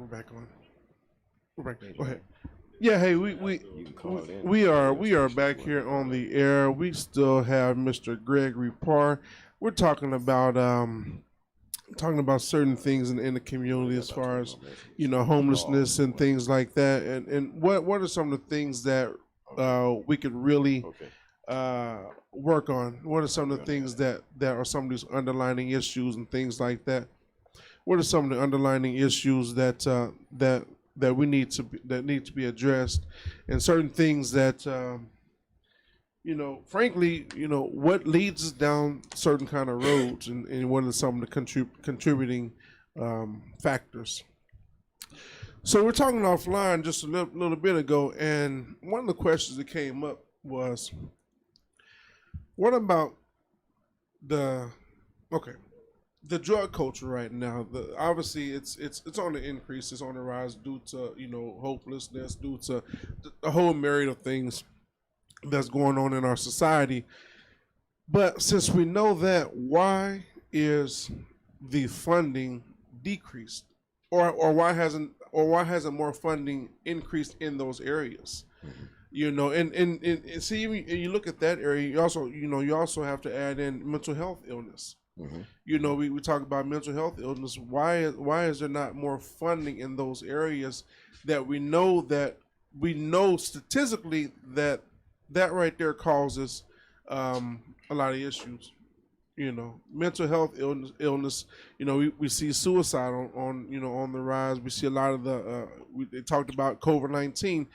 [SPEAKER 1] we're back on. We're back. Go ahead. Yeah, hey, we are back here on the air. We still have Mr. Gregory Parr. We're talking about certain things in the community as far as homelessness and things like that. And what are some of the things that we could really work on? What are some of the things that are some of these underlying issues and things like that? What are some of the underlying issues that we need to be addressed, and certain things that frankly, what leads us down certain kind of roads, and what are some of the contributing factors. So we're talking offline just a little bit ago, and one of the questions that came up was, what about the drug culture right now? Obviously, it's on the increase. It's on the rise due to hopelessness, due to the whole myriad of things that's going on in our society. But since we know that, why is the funding decreased, or why hasn't more funding increased in those areas? And see, you look at that area. You also have to add in mental health illness. Mm-hmm. We talk about mental health illness. Why is there not more funding in those areas that we know statistically that right there causes a lot of issues? Mental health illness. We see suicide on the rise. We see a lot of they talked about COVID-19.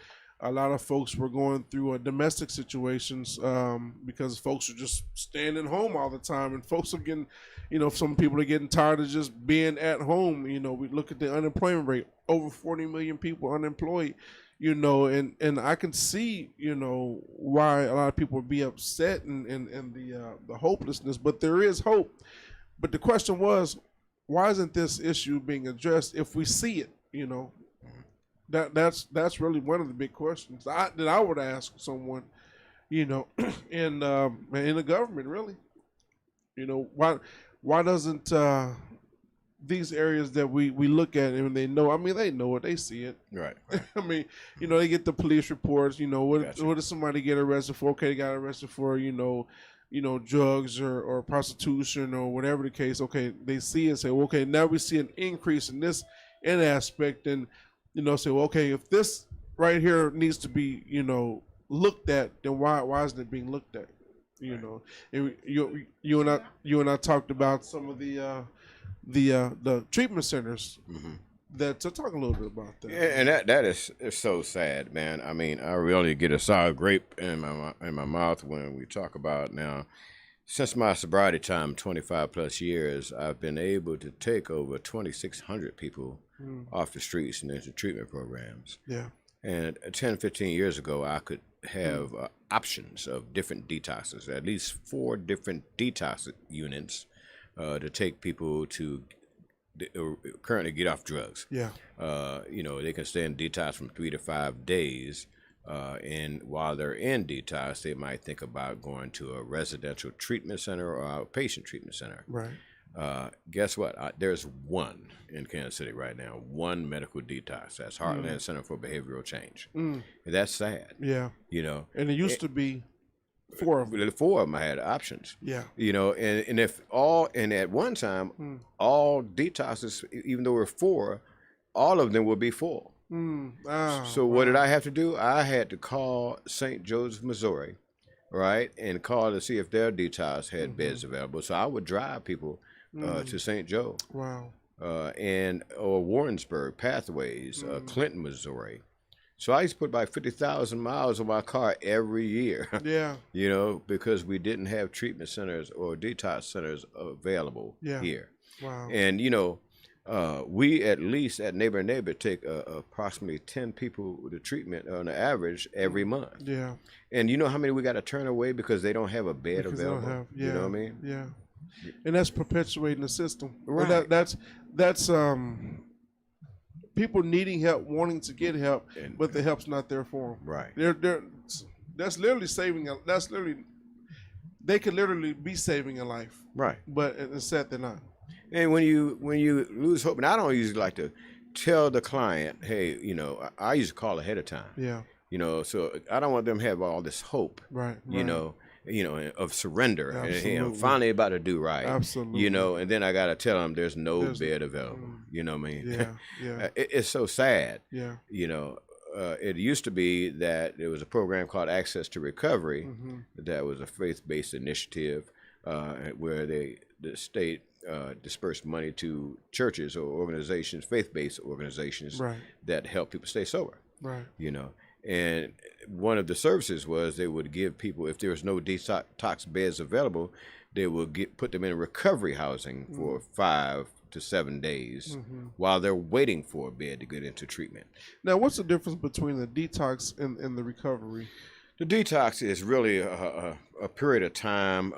[SPEAKER 1] A lot of folks were going through domestic situations because folks are just staying home all the time, and folks are getting, some people are getting tired of just being at home. We look at the unemployment rate, over 40 million people unemployed. And I can see, why a lot of people would be upset and the hopelessness, but there is hope. But the question was, why isn't this issue being addressed if we see it? That's really one of the big questions that I would ask someone, in the government, really. Why doesn't these areas that we look at and they know it, they see it.
[SPEAKER 2] Right.
[SPEAKER 1] They get the police reports, what
[SPEAKER 2] Gotcha.
[SPEAKER 1] What does somebody get arrested for? Okay, they got arrested for, drugs or prostitution or whatever the case. Okay, they see it and say, well, okay, now we see an increase in this aspect, and say, well, okay, if this right here needs to be, looked at, then why isn't it being looked at? And you and I talked about some of the treatment centers. Mm-hmm. Talk a little bit about that.
[SPEAKER 2] Yeah, and that is so sad, man. I really get a sour grape in my mouth when we talk about now. Since my sobriety time, 25 plus years, I've been able to take over 2,600 people off the streets and into treatment programs.
[SPEAKER 1] Yeah.
[SPEAKER 2] And 10, 15 years ago, I could have options of different detoxes, at least 4 different detox units to take people to currently get off drugs.
[SPEAKER 1] Yeah.
[SPEAKER 2] They can stay in detox from 3 to 5 days. And while they're in detox, they might think about going to a residential treatment center or a patient treatment center.
[SPEAKER 1] Right.
[SPEAKER 2] Guess what? There's one in Kansas City right now, one medical detox. That's Heartland Center for Behavioral Change. And that's sad.
[SPEAKER 1] Yeah. And it used to be 4 of them.
[SPEAKER 2] 4 of them had options.
[SPEAKER 1] Yeah.
[SPEAKER 2] And at one time, all detoxes, even though there were 4, all of them would be full. So what did I have to do? I had to call St. Joseph, Missouri, right, and call to see if their detox had beds available. So I would drive people to St. Joe.
[SPEAKER 1] Wow.
[SPEAKER 2] Or Warrensburg, Pathways, Clinton, Missouri. So I used to put about 50,000 miles on my car every year.
[SPEAKER 1] Yeah.
[SPEAKER 2] Because we didn't have treatment centers or detox centers available here.
[SPEAKER 1] Wow.
[SPEAKER 2] And we at least at Neighbor take approximately 10 people to treatment on an average every month.
[SPEAKER 1] Yeah.
[SPEAKER 2] And you know how many we got to turn away because they don't have a bed
[SPEAKER 1] Because
[SPEAKER 2] available? You know what I mean?
[SPEAKER 1] Yeah. And that's perpetuating the system.
[SPEAKER 2] Right.
[SPEAKER 1] That's people needing help, wanting to get help, but the help's not there for them.
[SPEAKER 2] Right.
[SPEAKER 1] That's literally saving. They could literally be saving a life.
[SPEAKER 2] Right.
[SPEAKER 1] But instead they're not.
[SPEAKER 2] And when you lose hope, and I don't usually like to tell the client, hey, you know, I used to call ahead of time.
[SPEAKER 1] Yeah.
[SPEAKER 2] You know, so I don't want them to have all this hope.
[SPEAKER 1] Right.
[SPEAKER 2] You know, of surrender.
[SPEAKER 1] Absolutely.
[SPEAKER 2] And I'm finally about to do right.
[SPEAKER 1] Absolutely.
[SPEAKER 2] You know, and then I got to tell them there's no bed available. You know what I mean?
[SPEAKER 1] Yeah. Yeah.
[SPEAKER 2] It's so sad.
[SPEAKER 1] Yeah.
[SPEAKER 2] You know, it used to be that there was a program called Access to Recovery that was a faith-based initiative where the state dispersed money to churches or organizations, faith-based organizations that help people stay sober.
[SPEAKER 1] Right.
[SPEAKER 2] You know, and one of the services was they would give people, if there was no detox beds available, they would put them in recovery housing for 5 to 7 days while they're waiting for a bed to get into treatment.
[SPEAKER 1] Now, what's the difference between the detox and the recovery?
[SPEAKER 2] The detox is really a period of time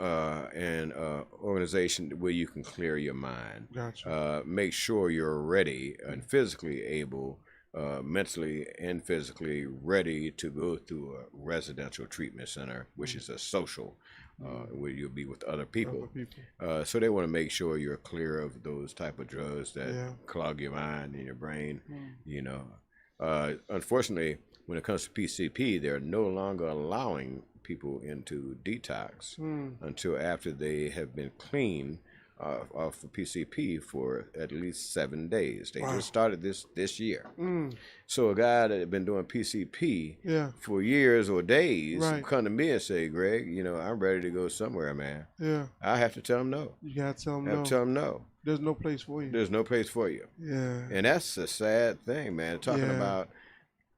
[SPEAKER 2] and organization where you can clear your mind.
[SPEAKER 1] Gotcha.
[SPEAKER 2] Make sure you're ready and physically able, mentally and physically ready to go through a residential treatment center, which is a social, where you'll be with other people. So they want to make sure you're clear of those type of drugs that clog your mind and your brain. You know, unfortunately, when it comes to PCP, they're no longer allowing people into detox until after they have been clean off of PCP for at least 7 days. They just started this year. So a guy that had been doing PCP for years or days come to me and say, Greg, you know, I'm ready to go somewhere, man. Yeah. I have to tell him no.
[SPEAKER 1] You got to tell him no.
[SPEAKER 2] I have to tell him no.
[SPEAKER 1] There's no place for you.
[SPEAKER 2] There's no place for you.
[SPEAKER 1] Yeah.
[SPEAKER 2] And that's a sad thing, man. Talking about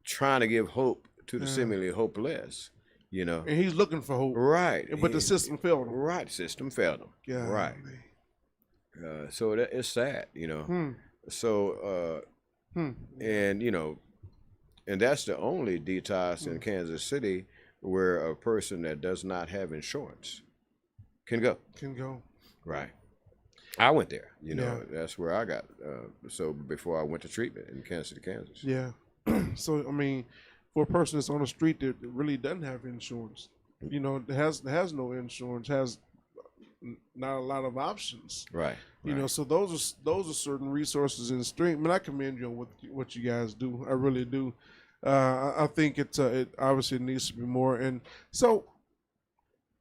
[SPEAKER 2] trying to give hope to the seemingly hopeless, you know.
[SPEAKER 1] And he's looking for hope.
[SPEAKER 2] Right.
[SPEAKER 1] But the system failed him.
[SPEAKER 2] Right. System failed him.
[SPEAKER 1] Yeah.
[SPEAKER 2] Right. So it's sad, you know. So, and, you know, and that's the only detox in Kansas City where a person that does not have insurance can go. Right. I went there, you know, that's where I got, so before I went to treatment in Kansas City, Kansas.
[SPEAKER 1] Yeah. So, I mean, for a person that's on the street that really doesn't have insurance, you know, has no insurance, has not a lot of options.
[SPEAKER 2] Right.
[SPEAKER 1] You know, so those are certain resources in the street. I mean, I commend you on what you guys do. I really do. I think it obviously needs to be more. And so,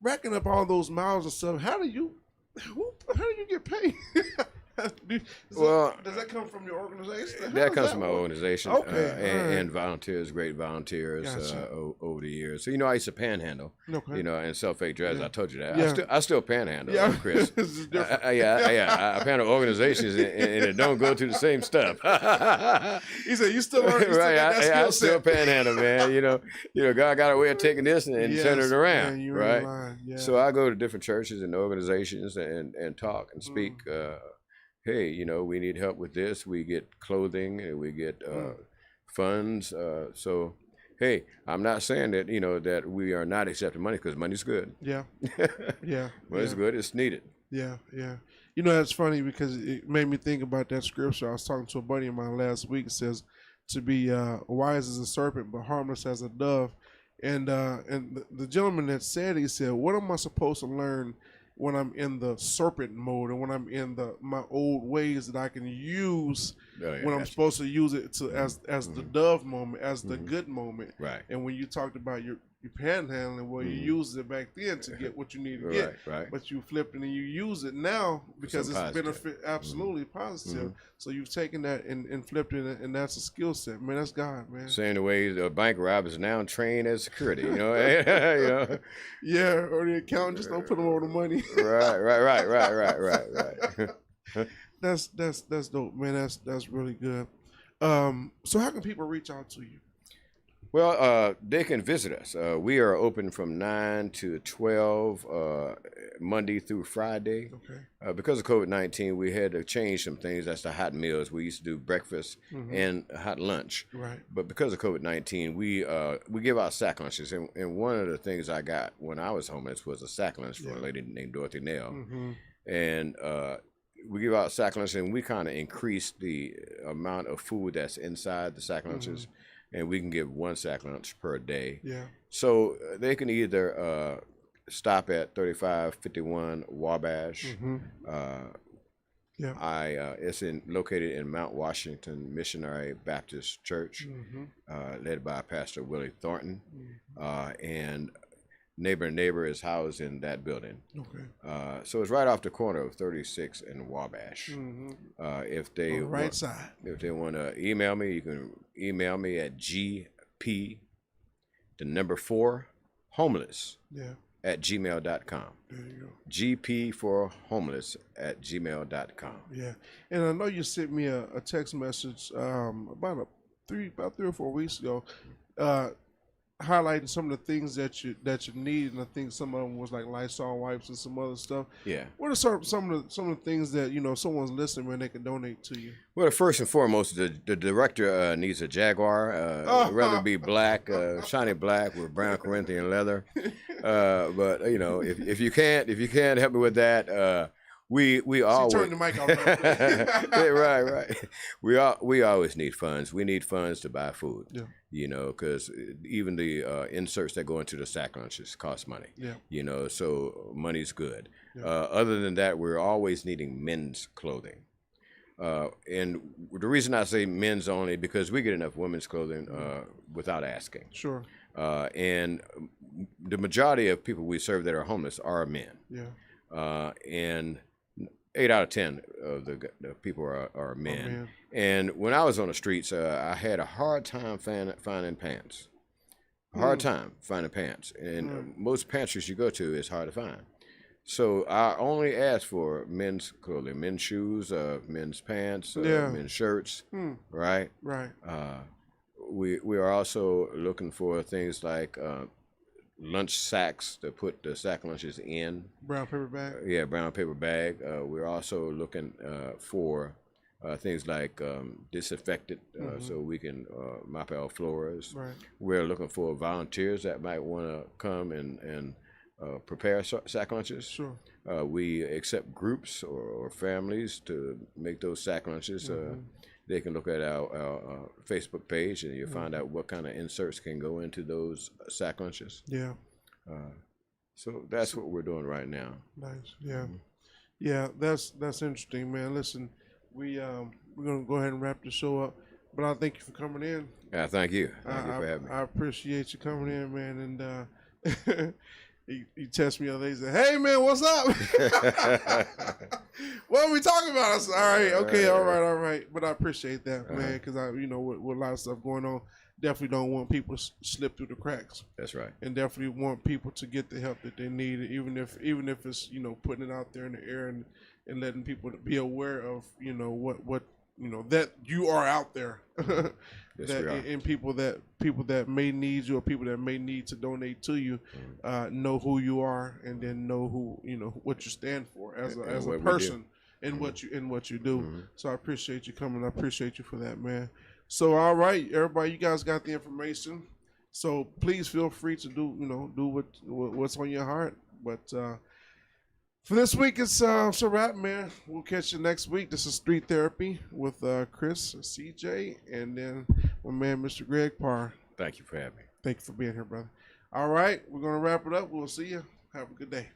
[SPEAKER 1] racking up all those miles and stuff, how do you get paid? Does that come from your organization?
[SPEAKER 2] That comes from my organization.
[SPEAKER 1] Okay.
[SPEAKER 2] And volunteers, great volunteers over the years. So, you know, I used to panhandle, you know, and self-fake drugs. I told you that. I still panhandle, Chris. I panhandle organizations and it don't go to the same stuff.
[SPEAKER 1] He said, you still are.
[SPEAKER 2] Right. I still panhandle, man. You know, God got a way of taking this and turning it around.
[SPEAKER 1] Man,
[SPEAKER 2] right. So I go to different churches and organizations and talk and speak. Hey, you know, we need help with this. We get clothing and we get funds. So, hey, I'm not saying that, you know, that we are not accepting money because money's good. Yeah. Money's good. It's needed.
[SPEAKER 1] Yeah. You know, that's funny because it made me think about that scripture. I was talking to a buddy of mine last week. It says to be wise as a serpent but harmless as a dove. And the gentleman that said, he said, what am I supposed to learn when I'm in the serpent mode and when I'm in my old ways that I can use when I'm supposed to use it as the dove moment, as the good moment.
[SPEAKER 2] Right.
[SPEAKER 1] And when you talked about your panhandling, well, you used it back then to get what you need to get, but you flipped it and you use it now because it's benefit absolutely positive. So you've taken that and flipped it, and that's a skill set, man. That's God, man.
[SPEAKER 2] Saying the way the bank robbers now trained as security, you know. You know?
[SPEAKER 1] Yeah, or the accountant just don't put them over the money.
[SPEAKER 2] Right.
[SPEAKER 1] That's dope, man. That's really good. So how can people reach out to you?
[SPEAKER 2] Well, they can visit us. We are open from 9 to 12 Monday through Friday.
[SPEAKER 1] Okay.
[SPEAKER 2] Because of COVID-19, we had to change some things. That's the hot meals. We used to do breakfast and hot lunch.
[SPEAKER 1] Right.
[SPEAKER 2] But because of COVID-19, we give out sack lunches. And one of the things I got when I was homeless was a sack lunch for a lady named Dorothy Nail. And we give out sack lunches, and we kind of increase the amount of food that's inside the sack lunches. And we can give one sack lunch per day. Yeah. So they can either stop at 3551 Wabash,
[SPEAKER 1] Yeah.
[SPEAKER 2] It's located in Mount Washington Missionary Baptist Church, led by Pastor Willie Thornton, and Neighbor is housed in that building.
[SPEAKER 1] Okay.
[SPEAKER 2] So it's right off the corner of 36 and Wabash. If they
[SPEAKER 1] on the right side.
[SPEAKER 2] If they want to email me, you can email me at gp, the number 4, homeless.
[SPEAKER 1] Yeah.
[SPEAKER 2] At gmail.com.
[SPEAKER 1] There you go.
[SPEAKER 2] GP for homeless at gmail.com.
[SPEAKER 1] Yeah. And I know you sent me a text message about 3 or 4 weeks ago, highlighting some of the things that you need, and I think some of them was like Lysol wipes and some other stuff.
[SPEAKER 2] Yeah.
[SPEAKER 1] What are some of the things that if someone's listening, man, they can donate to you?
[SPEAKER 2] Well, first and foremost, the director needs a Jaguar, rather be black, shiny black with brown Corinthian leather. But if you can't help me with that, we always
[SPEAKER 1] turn the mic off.
[SPEAKER 2] Right. We always need funds. We need funds to buy food.
[SPEAKER 1] Yeah.
[SPEAKER 2] Because even the inserts that go into the sack lunches cost money.
[SPEAKER 1] Yeah.
[SPEAKER 2] So money's good.
[SPEAKER 1] Yeah.
[SPEAKER 2] Other than that, we're always needing men's clothing. And the reason I say men's only because we get enough women's clothing without asking.
[SPEAKER 1] Sure.
[SPEAKER 2] And the majority of people we serve that are homeless are men.
[SPEAKER 1] Yeah.
[SPEAKER 2] And 8 out of 10 of the people are men. And when I was on the streets, I had a hard time finding pants. And most pantries you go to, it's hard to find. So I only ask for men's clothing, men's shoes, men's pants, men's shirts, right?
[SPEAKER 1] Right.
[SPEAKER 2] We are also looking for things like lunch sacks to put the sack lunches in.
[SPEAKER 1] Brown paper bag?
[SPEAKER 2] Yeah, brown paper bag. We're also looking for things like disinfectant so we can mop our floors.
[SPEAKER 1] Right.
[SPEAKER 2] We're looking for volunteers that might want to come and prepare sack lunches.
[SPEAKER 1] Sure.
[SPEAKER 2] We accept groups or families to make those sack lunches. They can look at our Facebook page and you'll find out what kind of inserts can go into those sack lunches.
[SPEAKER 1] Yeah.
[SPEAKER 2] So that's what we're doing right now.
[SPEAKER 1] Nice. Yeah. Yeah, that's interesting, man. Listen, we're gonna go ahead and wrap the show up. But I thank you for coming in.
[SPEAKER 2] Yeah, thank you. Thank you for having me.
[SPEAKER 1] I appreciate you coming in, man. And he texted me the other day. He said, "Hey, man, what's up? What are we talking about?" I said, "All right, okay, all right." But I appreciate that, man, because with a lot of stuff going on, definitely don't want people to slip through the cracks.
[SPEAKER 2] That's right.
[SPEAKER 1] And definitely want people to get the help that they need, even if it's putting it out there in the air and letting people be aware of what that you are out there.
[SPEAKER 2] Yes,
[SPEAKER 1] that
[SPEAKER 2] we are.
[SPEAKER 1] and people that may need you or people that may need to donate to you know who you are and then know who what you stand for as a person and what you do. So I appreciate you coming. I appreciate you for that, man. So all right, everybody, you guys got the information. So please feel free to do what's on your heart. But for this week, it's a wrap, man. We'll catch you next week. This is Street Therapy with Chris, CJ, and then my man, Mr. Greg Parr.
[SPEAKER 2] Thank you for having me.
[SPEAKER 1] Thank you for being here, brother. All right, we're going to wrap it up. We'll see you. Have a good day.